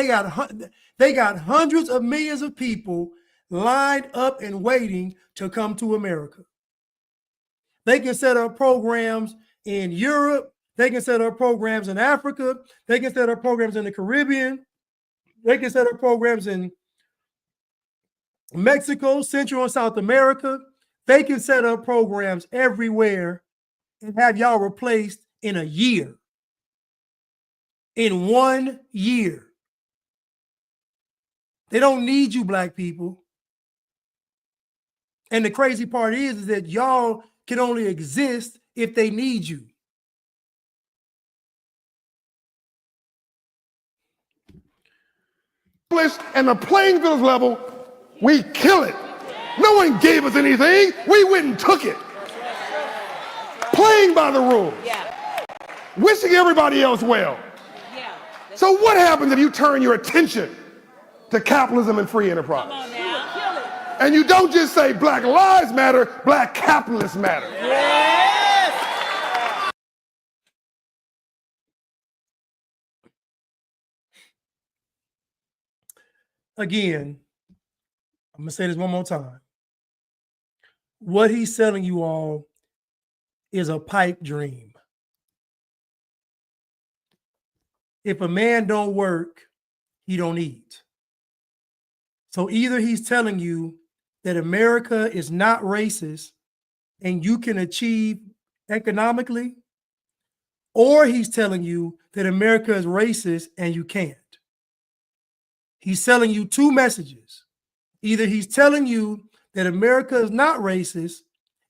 hundreds of millions of people lined up and waiting to come to America. They can set up programs in Europe. They can set up programs in Africa. They can set up programs in the Caribbean. They can set up programs in Mexico, Central and South America. They can set up programs everywhere and have y'all replaced in a year. In 1 year. They don't need you, black people. And the crazy part is that y'all can only exist if they need you. And the playing field is level, we kill it. No one gave us anything. We went and took it. Playing by the rules. Wishing everybody else well. So what happens if you turn your attention to capitalism and free enterprise? And you don't just say black lives matter, black capitalists matter. Again, I'm going to say this one more time. What he's selling you all is a pipe dream. If a man don't work, he don't eat. So either he's telling you that America is not racist and you can achieve economically, or he's telling you that America is racist and you can't. He's selling you two messages. Either he's telling you that America is not racist,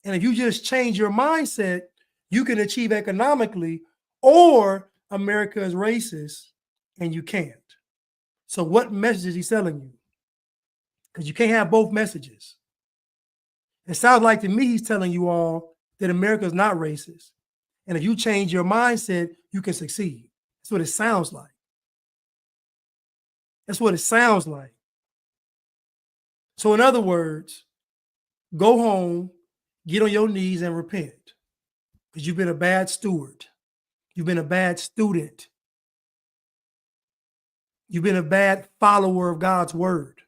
and if you just change your mindset, you can achieve economically, or America is racist and you can't. So what message is he selling you? Because you can't have both messages. It sounds like to me he's telling you all that America is not racist. And if you change your mindset, you can succeed. That's what it sounds like. That's what it sounds like. So in other words, go home, get on your knees and repent. Because you've been a bad steward. You've been a bad student. You've been a bad follower of God's word.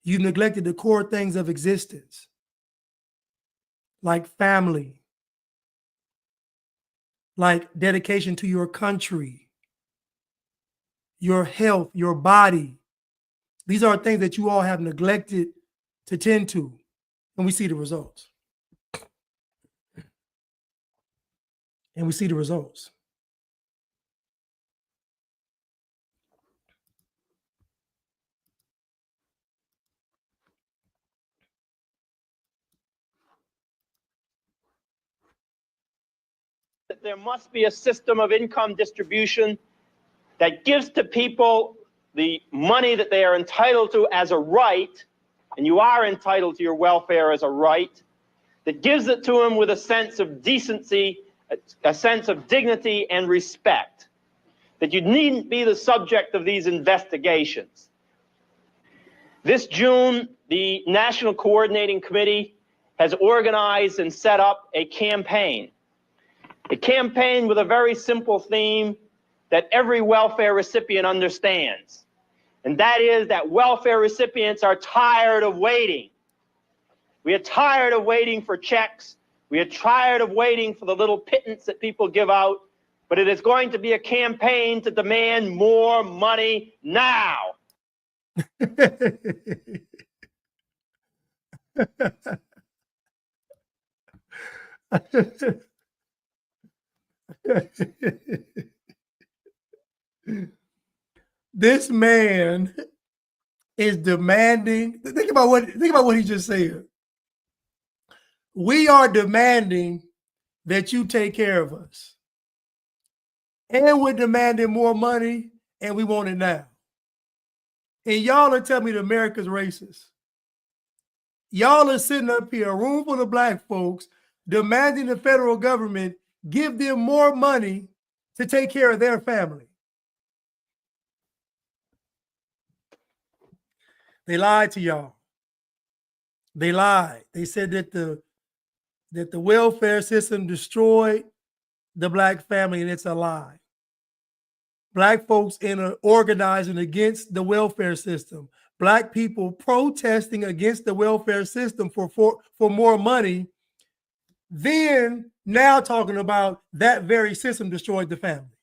You've neglected the core things of existence, like family, like dedication to your country, your health, your body. These are things that you all have neglected to tend to, and we see the results. And we see the results. that there must be a system of income distribution that gives to people the money that they are entitled to as a right, and you are entitled to your welfare as a right, that gives it to them with a sense of decency, a sense of dignity and respect, that you needn't be the subject of these investigations. This June, the National Coordinating Committee has organized and set up a campaign with a very simple theme that every welfare recipient understands. And that is that welfare recipients are tired of waiting. We are tired of waiting for checks. We are tired of waiting for the little pittance that people give out. But it is going to be a campaign to demand more money now. This man is demanding. Think about what he just said. We are demanding that you take care of us. And we're demanding more money, and we want it now. And y'all are telling me that America's racist. Y'all are sitting up here, a room full of black folks, demanding the federal government give them more money to take care of their family. They lied to y'all. They lied. They said that the welfare system destroyed the black family, and it's a lie. Black folks organizing against the welfare system. Black people protesting against the welfare system for more money. Then now talking about that very system destroyed the family.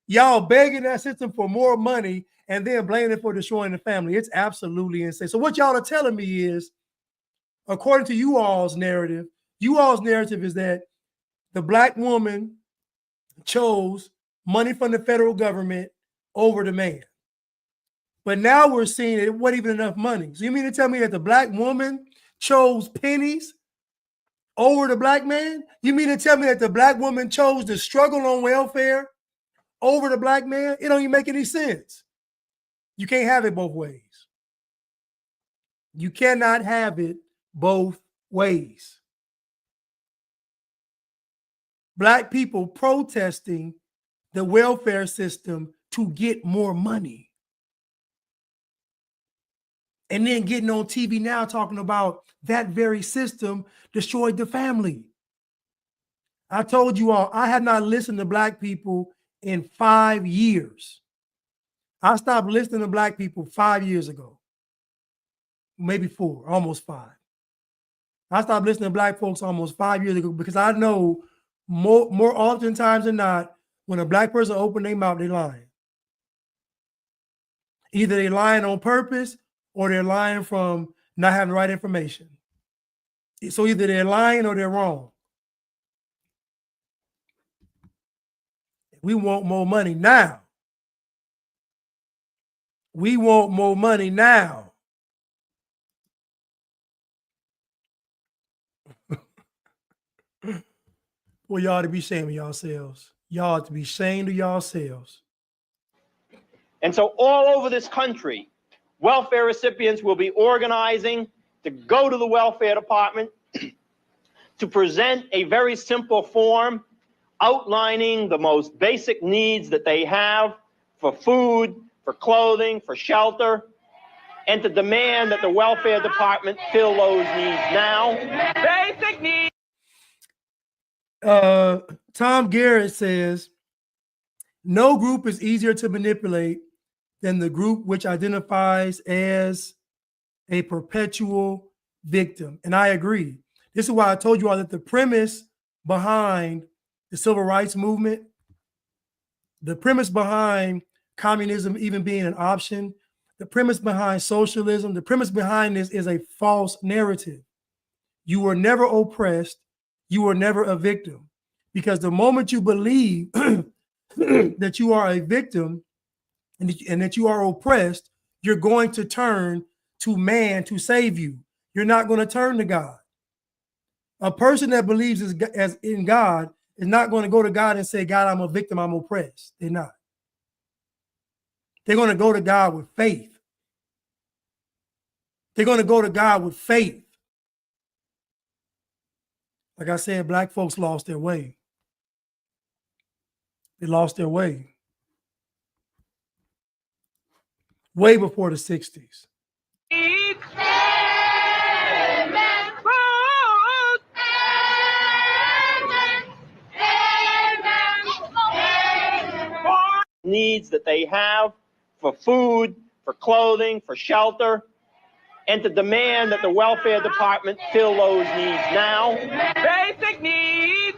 Y'all begging that system for more money and then blaming it for destroying the family. It's absolutely insane. So what y'all are telling me is, according to you all's narrative is that the black woman chose money from the federal government over the man. But now we're seeing it wasn't even enough money. So you mean to tell me that the black woman chose pennies over the black man? You mean to tell me that the black woman chose to struggle on welfare over the black man? It don't even make any sense. You can't have it both ways. You cannot have it both ways. Black people protesting the welfare system to get more money. And then getting on TV now talking about that very system destroyed the family. I told you all, I have not listened to black people in 5 years. I stopped listening to black people 5 years ago. Maybe 4, almost 5. I stopped listening to black folks almost 5 years ago because I know more oftentimes than not, when a black person opens their mouth, they're lying. Either they're lying on purpose or they're lying from not having the right information. So either they're lying or they're wrong. We want more money now. We want more money now. Well, y'all ought to be ashamed of yourselves. Y'all ought to be ashamed of yourselves. And so all over this country, welfare recipients will be organizing to go to the welfare department to present a very simple form outlining the most basic needs that they have for food, for clothing, for shelter, and to demand that the welfare department fill those needs now. Basic needs. Tom Garrett says, no group is easier to manipulate than the group which identifies as a perpetual victim. And I agree. This is why I told you all that the premise behind the civil rights movement, the premise behind communism even being an option, the premise behind socialism, the premise behind this is a false narrative. You were never oppressed. You were never a victim. Because the moment you believe that you are a victim and that you are oppressed, you're going to turn to man to save you. You're not going to turn to God. A person that believes in God is not going to go to God and say, God, I'm a victim, I'm oppressed. They're not. They're going to go to God with faith. They're going to go to God with faith. Like I said, black folks lost their way. They lost their way. Way before the 60s. Needs that they have for food, for clothing, for shelter, and to demand that the welfare department fill those needs now. Basic needs.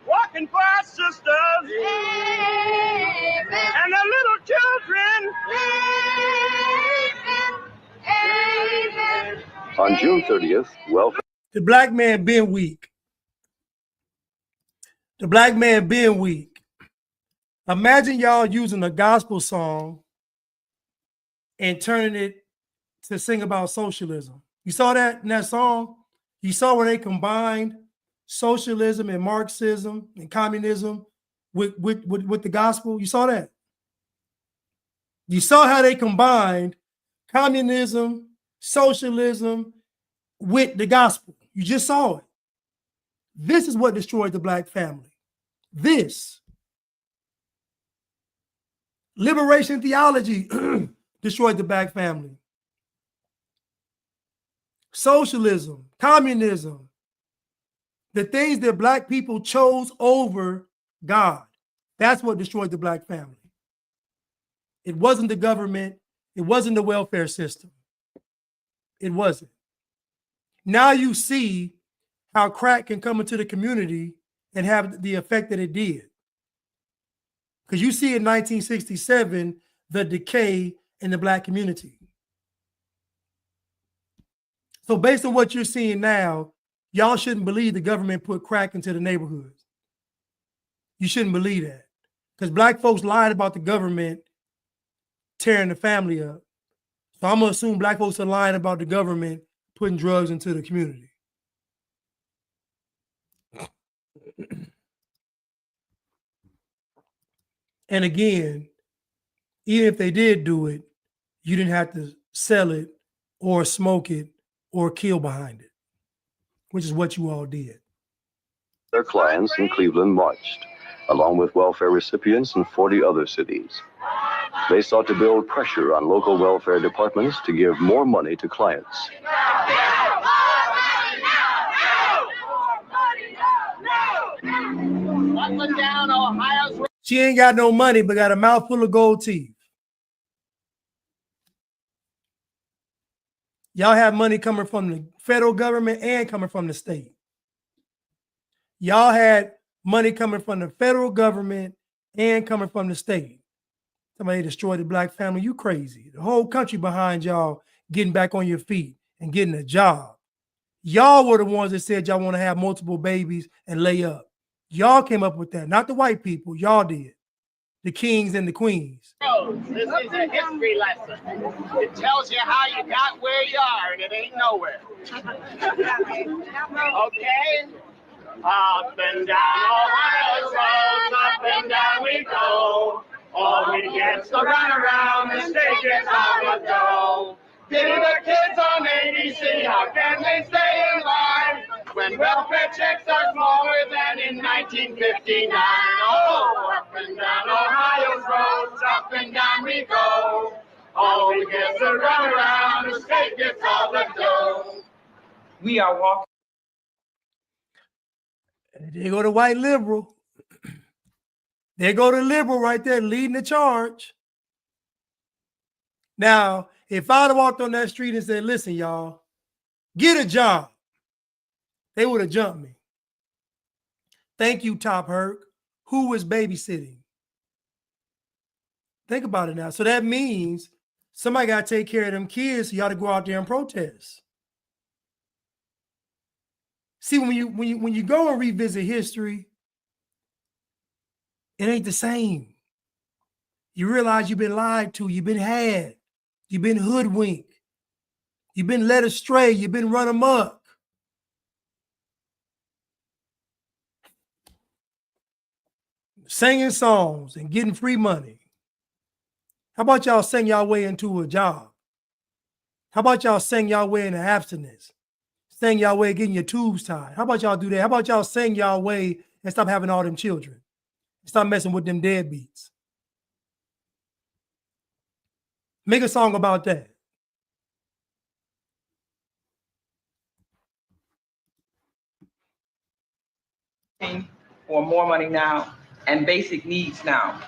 Working class sisters and the little children. On June 30th, welfare. The black man been weak. The black man being weak. Imagine y'all using a gospel song and turning it to sing about socialism. You saw that in that song? You saw where they combined socialism and Marxism and communism with the gospel? You saw that? You saw how they combined communism, socialism with the gospel. You just saw it. This is what destroyed the black family. This. Liberation theology destroyed the black family. Socialism, communism, the things that black people chose over God. That's what destroyed the black family. It wasn't the government. It wasn't the welfare system. It wasn't. Now you see how crack can come into the community and have the effect that it did. Because you see in 1967, the decay in the black community. So based on what you're seeing now, y'all shouldn't believe the government put crack into the neighborhoods. You shouldn't believe that. Because black folks lied about the government tearing the family up. So I'm going to assume black folks are lying about the government putting drugs into the community. And again, even if they did do it, you didn't have to sell it or smoke it or kill behind it, which is what you all did. Their clients in Cleveland marched, along with welfare recipients in 40 other cities. They sought to build pressure on local welfare departments to give more money to clients. She ain't got no money, but got a mouthful of gold teeth. Y'all have money coming from the federal government and coming from the state. Y'all had money coming from the federal government and coming from the state. Somebody destroyed the black family. You crazy. The whole country behind y'all getting back on your feet and getting a job. Y'all were the ones that said y'all want to have multiple babies and lay up. Y'all came up with that, not the white people. Y'all did. The kings and the queens. This is a history lesson. It tells you how you got where you are, and it ain't nowhere. Okay? Up and down Ohio's roads, up and down we go. All we get's the run around, the state gets all the dough. Pity the kids on ABC, how can they stay in line when welfare checks are smaller than in 1959? Oh, up and down Ohio's roads, up and down we go. All we get's the run around, the state gets all the dough. We are walking. There go the white liberal. There go the liberal right there leading the charge. Now, if I'd have walked on that street and said, listen, y'all, get a job, they would have jumped me. Thank you, Top Herc. Who was babysitting? Think about it now. So that means Somebody got to take care of them kids, so you got to go out there and protest. See, when you go and revisit history, it ain't the same. You realize you've been lied to, you've been had, you've been hoodwinked, you've been led astray, you've been run amok. Singing songs and getting free money. How about y'all sing y'all way into a job? How about y'all sing y'all way into abstinence? Sing y'all way getting your tubes tied. How about y'all do that? How about y'all sing y'all way and stop having all them children? Stop messing with them deadbeats. Make a song about that. Or more money now and basic needs now.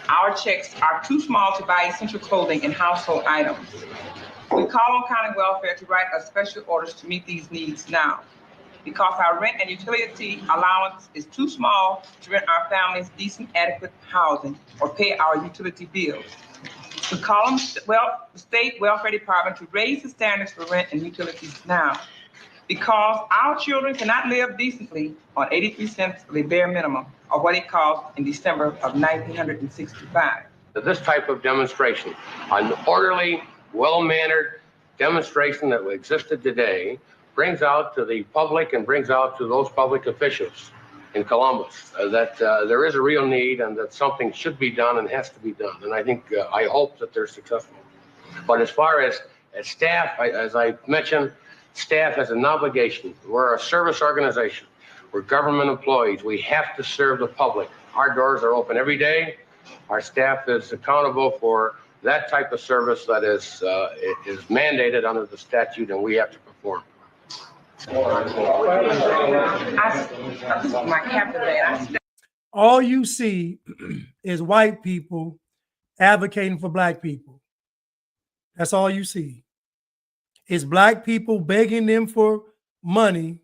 Our checks are too small to buy essential clothing and household items. We call on county welfare to write a special orders to meet these needs now, because our rent and utility allowance is too small to rent our families decent, adequate housing or pay our utility bills. We call on the state welfare department to raise the standards for rent and utilities now, because our children cannot live decently on 83 cents of a bare minimum, or what it cost in December of 1965. This type of demonstration, an orderly, well-mannered demonstration that existed today, brings out to the public and brings out to those public officials in Columbus that there is a real need and that something should be done and has to be done. And I think, I hope that they're successful. But as far as staff, as I mentioned, staff has an obligation. We're a service organization. We're government employees. We have to serve the public. Our doors are open every day. Our staff is accountable for that type of service that is mandated under the statute, and we have to perform. All you see is white people advocating for black people. That's all you see. It's black people begging them for money,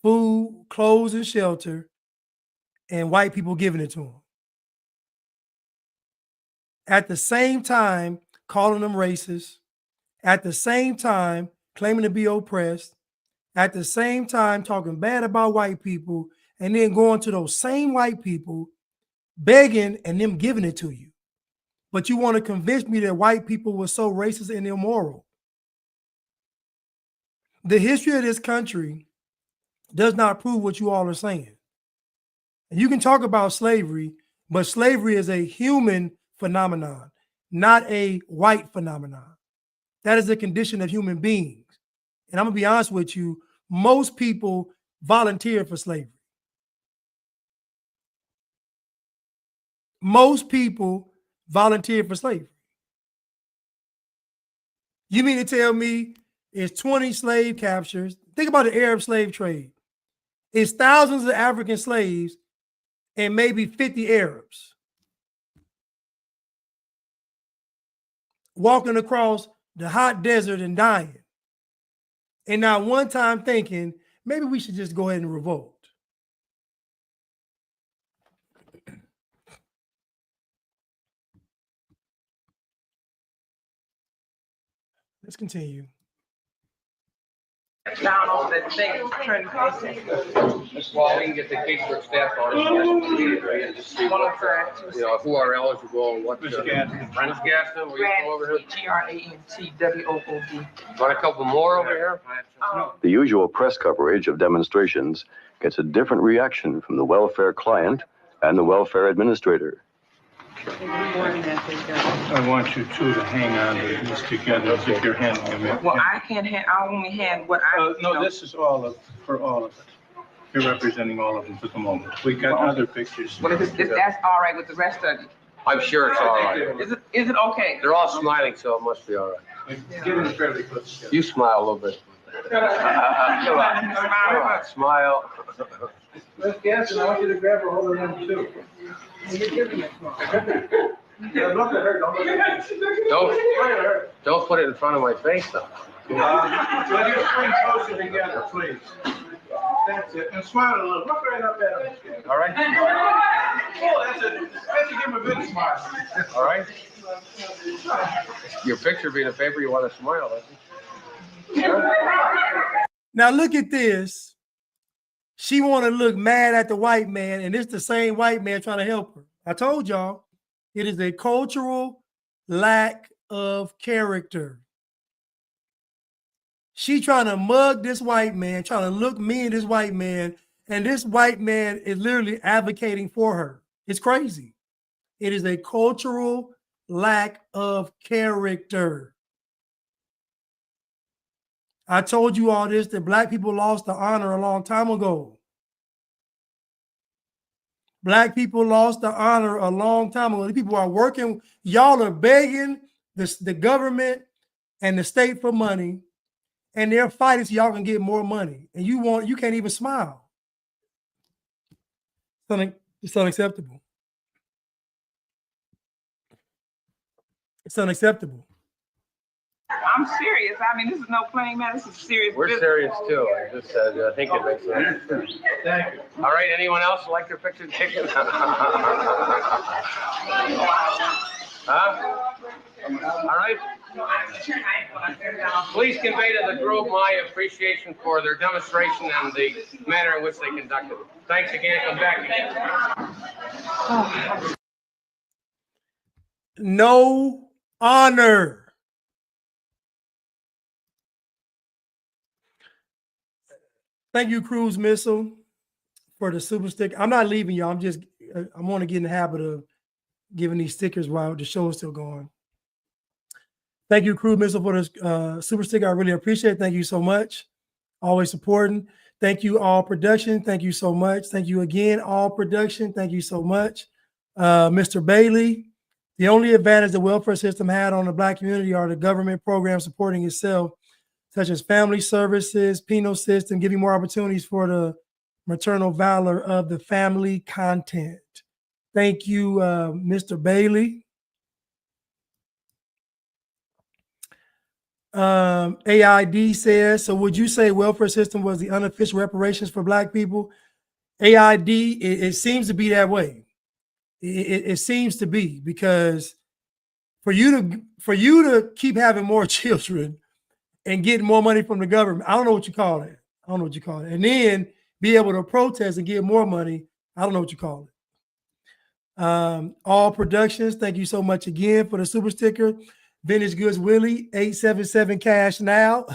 food, clothes, and shelter, and white people giving it to them. At the same time, calling them racist. At the same time, claiming to be oppressed. At the same time, talking bad about white people, and then going to those same white people, begging and them giving it to you. But you want to convince me that white people were so racist and immoral. The history of this country does not prove what you all are saying. And you can talk about slavery, but slavery is a human phenomenon, not a white phenomenon. That is a condition of human beings. And I'm gonna be honest with you, most people volunteer for slavery. Most people volunteer for slavery. You mean to tell me it's 20 slave captures? Think about the Arab slave trade. It's thousands of African slaves and maybe 50 Arabs walking across the hot desert and dying. And not one time thinking, maybe we should just go ahead and revolt. Let's continue. Down on that thing, turn the Well, we can get the casework staff on it and just see what, who are eligible and what. Mr. Gaston. Brent Gaston, will you come over here? GRANTWOOD. Want a couple more over here? The usual press coverage of demonstrations gets a different reaction from the welfare client and the welfare administrator. I want you two to hang on to this together as if you're handling it. Well, I can't hand, I only hand what I. No, this is for all of it. You're representing all of them for the moment. We got other pictures. Well, if that's all right with the rest of you. I'm sure it's all right. Is it okay? They're all smiling, so it must be all right. Get them fairly close together. You smile a little bit. Come on, smile. Miss Gaston, I want you to grab her over them too. You're giving it small. Look at her, don't look at me. Don't put it in front of my face, though. Let your spring closer together, please. That's it. And smile a little. Look right up at him. All right. Oh, that's it. Let's give him a big smile. All right. Your picture being a paper, you want to smile. Now look at this. She want to look mad at the white man, and it's the same white man trying to help her. I told y'all, it is a cultural lack of character. She trying to mug this white man, trying to look mean at this white man, and this white man is literally advocating for her. It's crazy. It is a cultural lack of character. I told you all this, that black people lost the honor a long time ago. Black people lost the honor a long time ago. The people are working, y'all are begging the government and the state for money, and they're fighting so y'all can get more money. And you can't even smile. It's unacceptable. It's unacceptable. I'm serious. I mean, this is no playing matter. This is serious. We're business. serious too. I just said, I think it makes sense. Thank you. All right. Anyone else like their picture taken? Huh? All right. Please convey to the group my appreciation for their demonstration and the manner in which they conducted it. Thanks again. Come back again. No honor. Thank you, Cruise Missile, for the super stick. I'm not leaving y'all. I want to get in the habit of giving these stickers while the show is still going. Thank you, Cruise Missile, for this super sticker. I really appreciate it. Thank you so much. Always supporting. Thank you, All Production. Thank you so much. Thank you again, All Production. Thank you so much. Mr. Bailey, the only advantage the welfare system had on the Black community are the government programs supporting itself, such as family services, penal system, giving more opportunities for the maternal valor of the family content. Thank you, Mr. Bailey. AID says, so would you say welfare system was the unofficial reparations for Black people? AID, it seems to be that way. It seems to be, because for you to keep having more children and getting more money from the government, I don't know what you call it. I don't know what you call it. And then be able to protest and get more money, I don't know what you call it. All Productions, thank you so much again for the super sticker. Vintage Goods Willie, 877 cash now.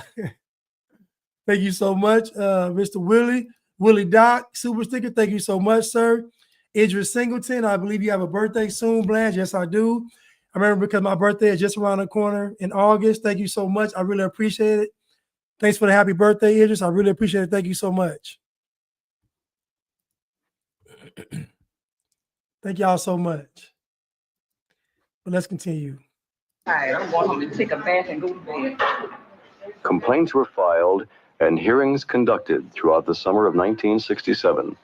Thank you so much, Mr. Willie Doc, super sticker. Thank you so much, sir. Idris Singleton, I believe you have a birthday soon, Blanche. Yes, I do. I remember because my birthday is just around the corner in August. Thank you so much. I really appreciate it. Thanks for the happy birthday, Idris. I really appreciate it. Thank you so much. Thank y'all so much. But let's continue. I want him to take a bath and go to bed. Complaints were filed and hearings conducted throughout the summer of 1967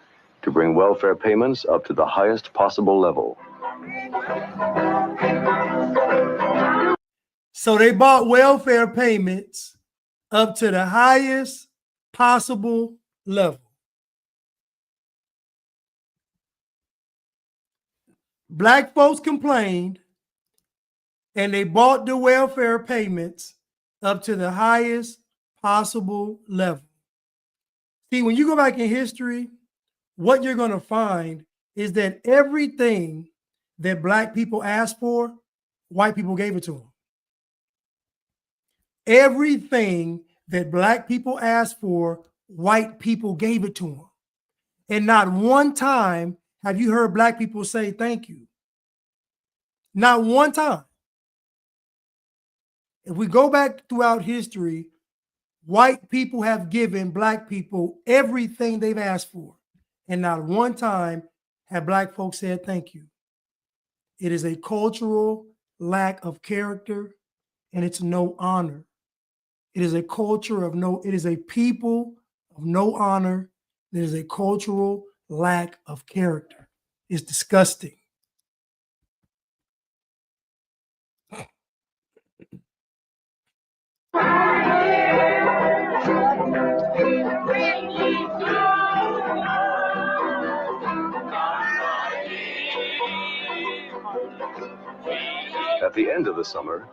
to bring welfare payments up to the highest possible level. So they brought welfare payments up to the highest possible level. Black folks complained, and they brought the welfare payments up to the highest possible level. See, when you go back in history, what you're going to find is that everything that Black people asked for, white people gave it to them. Everything that Black people asked for, white people gave it to them. And not one time have you heard Black people say thank you. Not one time. If we go back throughout history, white people have given Black people everything they've asked for. And not one time have Black folks said thank you. It is a cultural lack of character, and it's no honor. It is a culture of no, it is a people of no honor. It is a cultural lack of character. It's disgusting. At the end of the summer,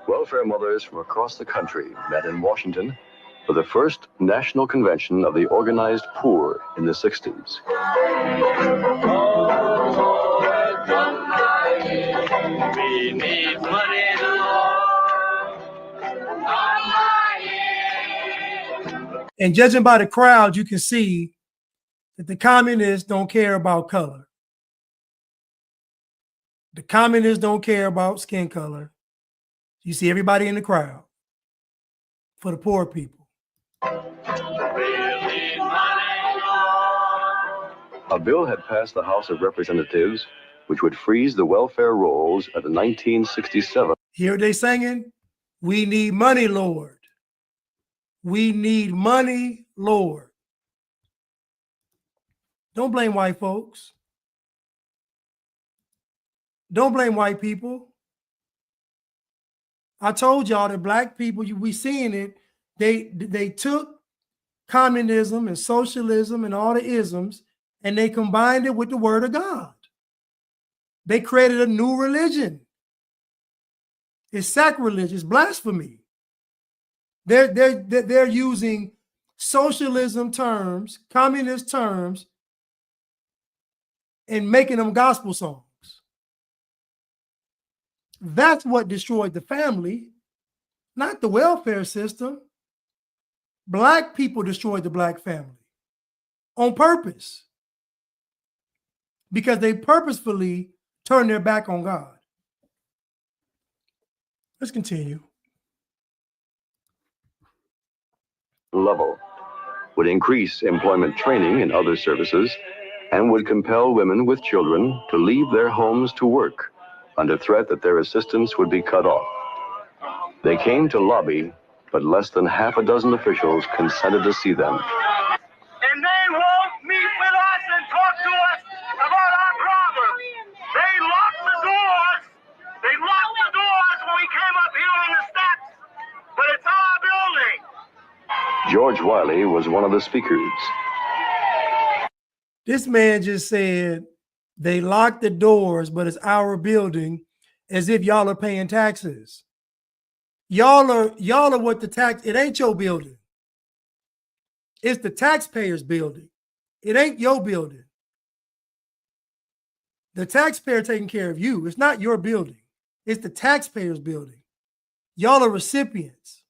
welfare mothers from across the country met in Washington for the first national convention of the organized poor in the 60s. We need money, And judging by the crowd, you can see that the communists don't care about color. The communists don't care about skin color. You see everybody in the crowd for the poor people. A bill had passed the House of Representatives which would freeze the welfare rolls at the 1967. Here they singing, "We need money, Lord. We need money, Lord." Don't blame white folks. Don't blame white people. I told y'all that black people, we seeing it, they took communism and socialism and all the isms and they combined it with the word of God. They created a new religion. It's sacrilege, it's blasphemy. They're using socialism terms, communist terms, and making them gospel songs. That's what destroyed the family, not the welfare system. Black people destroyed the black family on purpose because they purposefully turned their back on God. Let's continue. Level would increase employment training in other services and would compel women with children to leave their homes to work under threat that their assistance would be cut off. They came to lobby, but less than half a dozen officials consented to see them. and they won't meet with us and talk to us about our problems. They locked the doors. They locked the doors when we came up here on the steps, but it's our building. George Wiley was one of the speakers. This man just said they locked the doors, but it's our building, as if y'all are paying taxes. Y'all are what the tax, it ain't your building. It's the taxpayers' building. It ain't your building. The taxpayer taking care of you. It's not your building. It's the taxpayers' building. Y'all are recipients.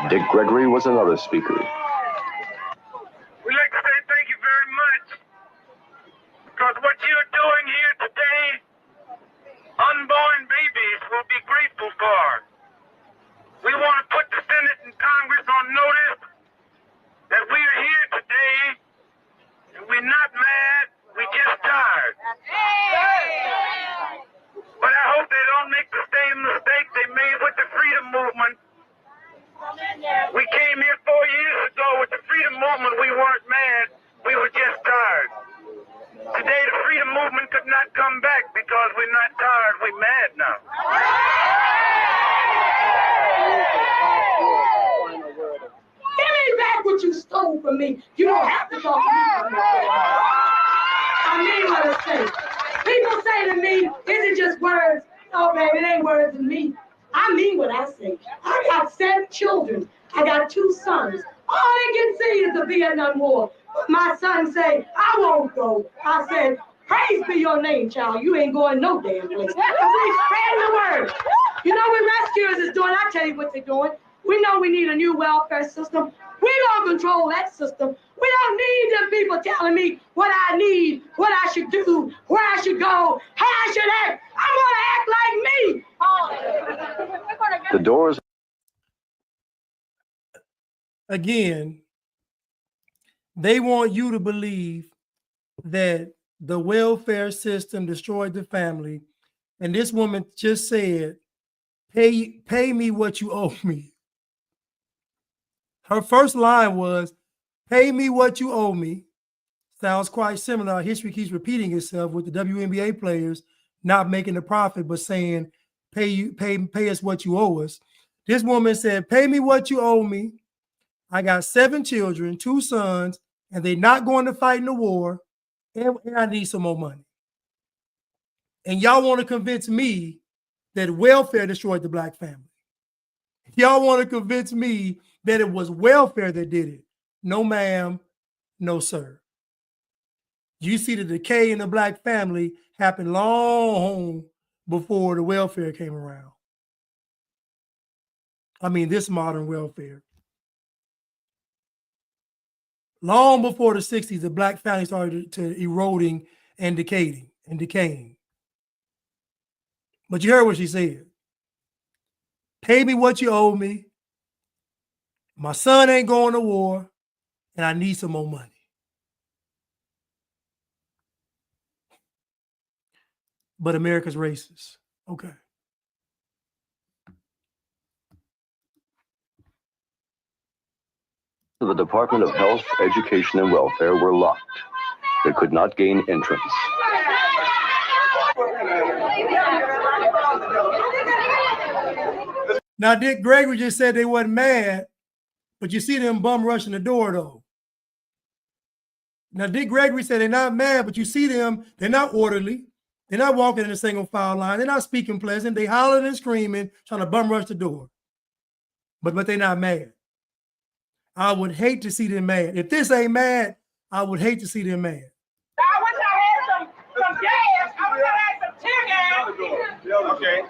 Dick Gregory was another speaker. We'd like to say thank you very much, because what you're doing here today, unborn babies will be grateful for. We want to put the Senate and Congress on notice that we are here today, and we're not mad, we're just tired. But I hope they don't make the same mistake they made with the freedom movement. We came here 4 years ago with the freedom movement. We weren't mad. We were just tired. Today, the freedom movement could not come back because we're not tired. We're mad now. Give me back what you stole from me. You don't have to talk to me. I mean what I say. People say to me, is it just words? Oh, baby, it ain't words to me. I mean what I say. I got 7 children. I got 2 sons. All they can see is the Vietnam War. But my son say, I won't go. I said, praise be your name, child. You ain't going no damn place. We spreading the word. You know what rescuers is doing? I tell you what they're doing. We know we need a new welfare system. We don't control that system. We don't need them people telling me what I need, what I should do, where I should go, how I should act. I want to act like me. The doors. Again, they want you to believe that the welfare system destroyed the family. And this woman just said, pay me what you owe me. Her first line was, pay me what you owe me. Sounds quite similar. History keeps repeating itself with the WNBA players not making a profit, but saying, pay us what you owe us. This woman said, pay me what you owe me. I got 7 children, 2 sons, and they're not going to fight in the war, and I need some more money. And y'all want to convince me that welfare destroyed the black family. Y'all want to convince me that it was welfare that did it. No, ma'am. No, sir. You see the decay in the black family happen long before the welfare came around. I mean, this modern welfare. Long before the 60s, the black family started to eroding and decaying. But you heard what she said. Pay me what you owe me. My son ain't going to war, and I need some more money. But America's racist. Okay. The Department of Health, Education, and Welfare were locked. They could not gain entrance. Now, Dick Gregory just said they wasn't mad, but you see them bum rushing the door, though. Now, Dick Gregory said they're not mad, but you see them, they're not orderly. They're not walking in a single file line. They're not speaking pleasant. They hollering and screaming, trying to bum rush the door. But they're not mad. I would hate to see them mad. If this ain't mad, I would hate to see them mad. I wish I had some gas. I wish I had some tear gas. Okay.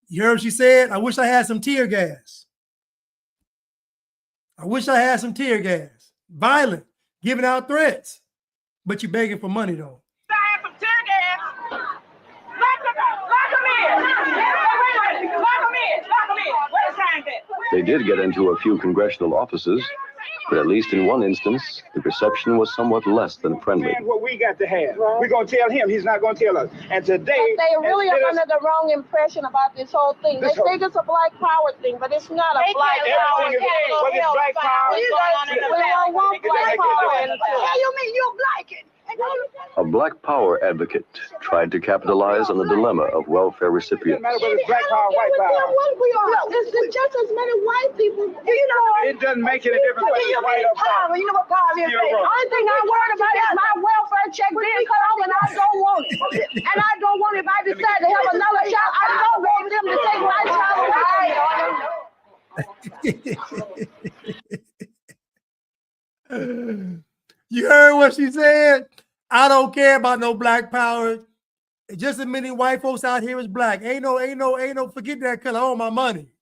You heard what she said? I wish I had some tear gas. I wish I had some tear gas. Violent, giving out threats. But you're begging for money, though. I had some tear gas. Lock them in. Lock them in. Where's time that? They did get into a few congressional offices, but at least in one instance, the reception was somewhat less than friendly. What we got to have. We're going to tell him. He's not going to tell us. And today... But they really are under the wrong impression about this whole thing. They think it's a black power thing, but it's not a black power. Everything is what is black power. We don't want black power. Hell, you mean you're black? A black power advocate tried to capitalize on the dilemma of welfare recipients. It doesn't matter whether it's black power or white power. It's just as many white people. You know, it doesn't make any difference whether it's white or power. You know what power is? The only thing I'm worried about is my welfare check being cut off, and I don't want it. And I don't want it. If I decide to have another child, I don't want them to take my child away. You heard what she said? I don't care about no black power. Just as many white folks out here as black. Ain't no, forget that color. I want my money.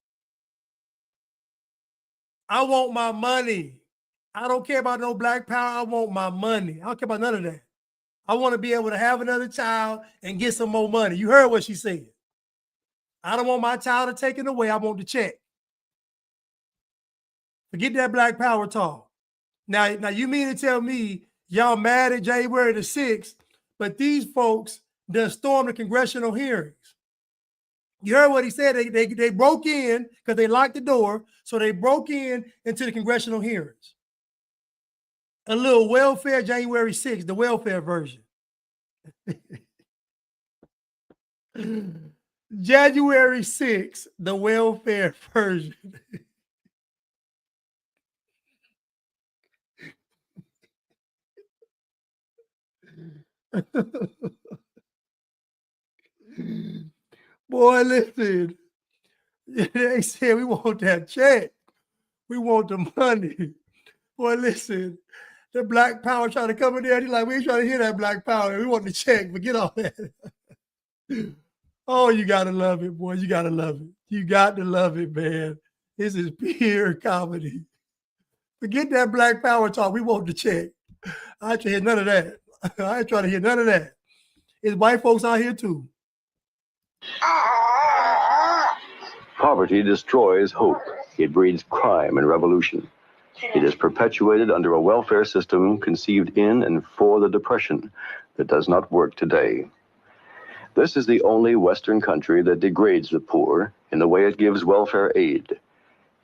I want my money. I don't care about no black power. I want my money. I don't care about none of that. I want to be able to have another child and get some more money. You heard what she said. I don't want my child to take it away. I want the check. Forget that black power talk. Now you mean to tell me y'all mad at January the 6th, but these folks done stormed the congressional hearings. You heard what he said. They broke in because they locked the door. So they broke into the congressional hearings. A little welfare January 6th, the welfare version. January 6th, the welfare version. Boy, listen. They said we want that check. We want the money. Boy, listen. The black power trying to come in there. He's like, we ain't trying to hear that black power. We want the check. Forget all that. Oh, you gotta love it, boy. You gotta love it. You got to love it, man. This is pure comedy. Forget that black power talk. We want the check. I ain't trying to hear none of that. I ain't trying to hear none of that. It's white folks out here too. Poverty destroys hope. It breeds crime and revolution. It is perpetuated under a welfare system conceived in and for the Depression that does not work today. This is the only Western country that degrades the poor in the way it gives welfare aid.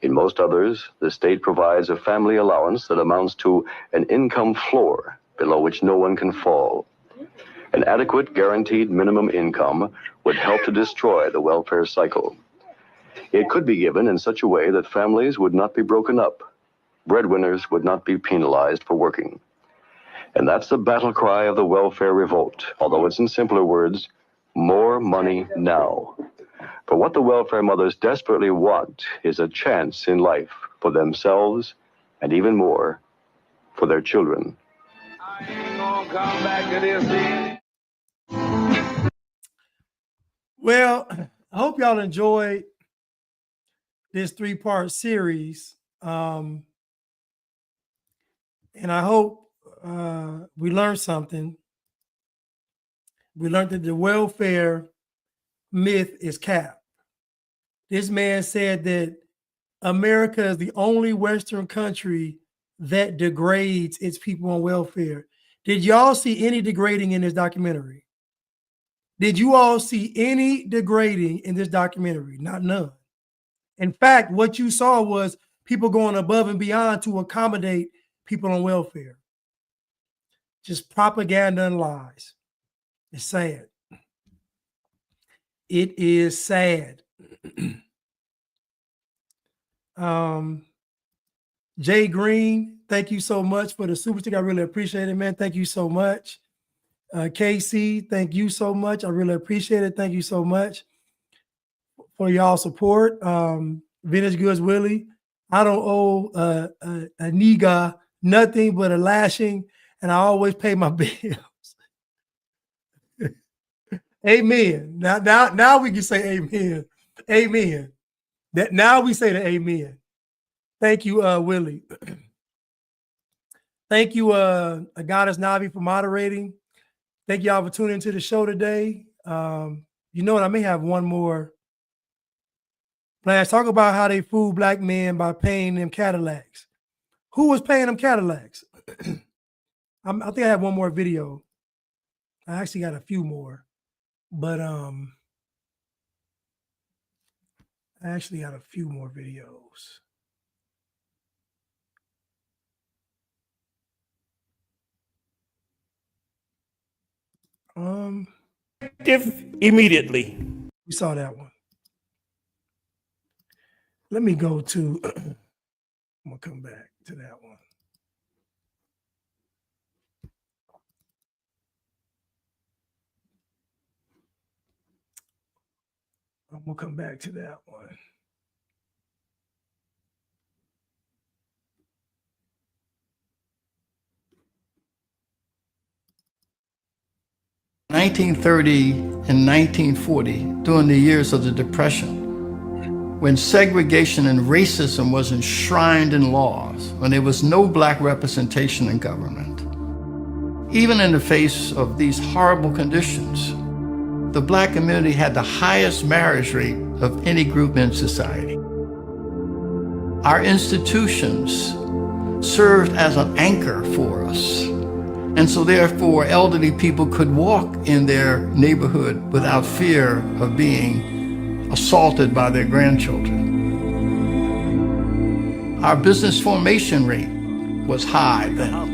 In most others, the state provides a family allowance that amounts to an income floor below which no one can fall. An adequate guaranteed minimum income would help to destroy the welfare cycle. It could be given in such a way that families would not be broken up. breadwinners would not be penalized for working. And that's the battle cry of the welfare revolt, although it's in simpler words, more money now. For what the welfare mothers desperately want is a chance in life for themselves and even more for their children. Well, I hope y'all enjoyed this 3-part series. And I hope we learned something. We learned that the welfare myth is cap. This man said that America is the only Western country that degrades its people on welfare. Did y'all see any degrading in this documentary? Did you all see any degrading in this documentary? Not none. In fact, what you saw was people going above and beyond to accommodate people on welfare. Just propaganda and lies. It's sad. It is sad. Jay Green, thank you so much for the super stick. I really appreciate it, man. Thank you so much. KC, thank you so much. I really appreciate it. Thank you so much for y'all support. Vintage Goods Willie, I don't owe a nigga nothing but a lashing, and I always pay my bills. Amen. Now we can say amen. Amen. Now we say the amen. Thank you, Willie. Thank you, Goddess Navi, for moderating. Thank y'all for tuning into the show today. You know what? I may have one more. Let's talk about how they fool black men by paying them Cadillacs. Who was paying them Cadillacs? I think I have one more video. I actually got a few more, but I actually got a few more videos. Immediately. We saw that one. Let me go to, I'm gonna come back to that one. I'm gonna come back to that one. In 1930 and 1940, during the years of the Depression, when segregation and racism was enshrined in laws, when there was no black representation in government, even in the face of these horrible conditions, the black community had the highest marriage rate of any group in society. Our institutions served as an anchor for us. And so therefore, elderly people could walk in their neighborhood without fear of being assaulted by their grandchildren. Our business formation rate was high then.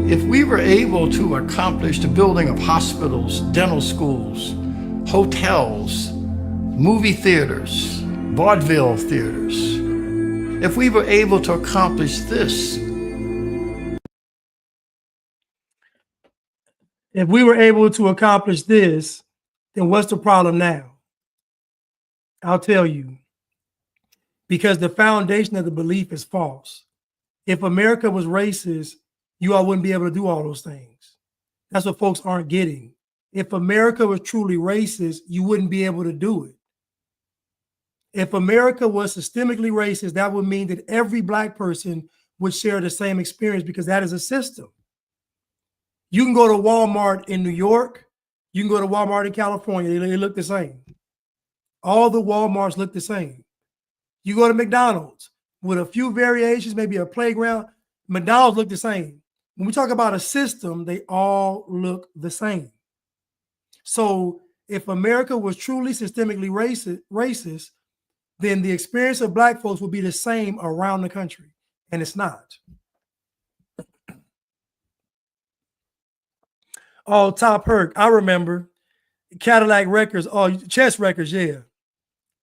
If we were able to accomplish the building of hospitals, dental schools, hotels, movie theaters, vaudeville theaters, if we were able to accomplish this, if we were able to accomplish this, then what's the problem now? I'll tell you. Because the foundation of the belief is false. If America was racist, you all wouldn't be able to do all those things. That's what folks aren't getting. If America was truly racist, you wouldn't be able to do it. If America was systemically racist, that would mean that every black person would share the same experience because that is a system. You can go to Walmart in New York. You can go to Walmart in California. They look the same. All the Walmarts look the same. You go to McDonald's with a few variations, maybe a playground. McDonald's look the same. When we talk about a system, they all look the same. So if America was truly systemically racist, then the experience of black folks would be the same around the country. And it's not. Oh, Top Herc, I remember Cadillac Records. Oh, Chess Records, yeah.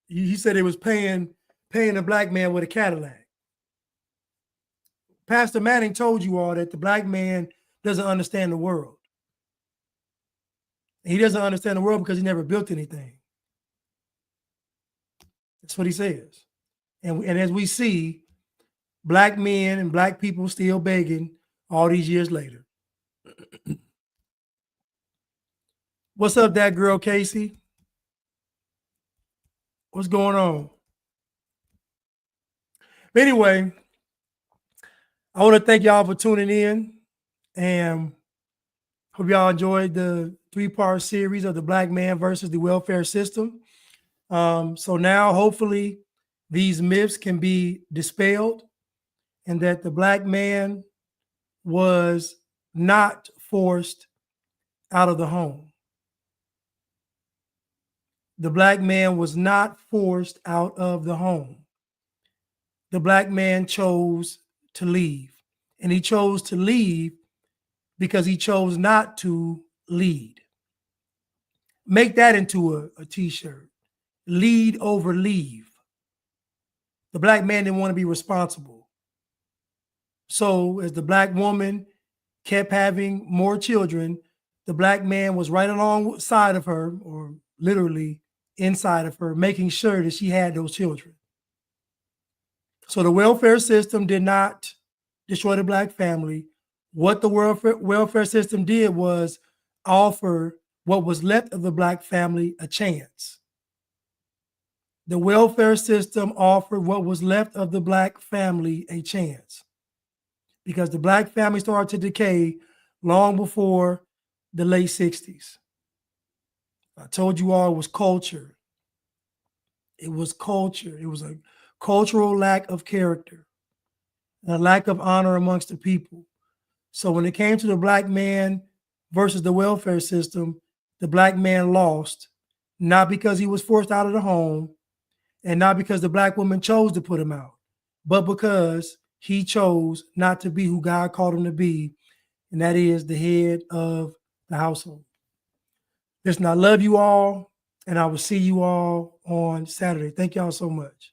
He said it was paying paying a black man with a Cadillac. Pastor Manning told you all that the black man doesn't understand the world. He doesn't understand the world because he never built anything. That's what he says. And as we see, black men and black people still begging all these years later. What's up, that girl, Casey? What's going on? But anyway, I want to thank y'all for tuning in, and hope y'all enjoyed the 3-part series of the black man versus the welfare system. So now hopefully these myths can be dispelled, and that the black man was not forced out of the home. The black man was not forced out of the home. The black man chose to leave, and he chose to leave because he chose not to lead. Make that into a t-shirt. Lead over leave. The black man didn't want to be responsible. So as the black woman kept having more children, the black man was right alongside of her, or literally inside of her, making sure that she had those children. So the welfare system did not destroy the black family. What the welfare system did was offer what was left of the black family a chance. The welfare system offered what was left of the black family a chance, because the black family started to decay long before the late 60s. I told you all it was culture. It was culture. It was a cultural lack of character, and a lack of honor amongst the people. So when it came to the black man versus the welfare system, the black man lost, not because he was forced out of the home, and not because the black woman chose to put him out, but because he chose not to be who God called him to be, and that is the head of the household. Listen, I love you all, and I will see you all on Saturday. Thank y'all so much.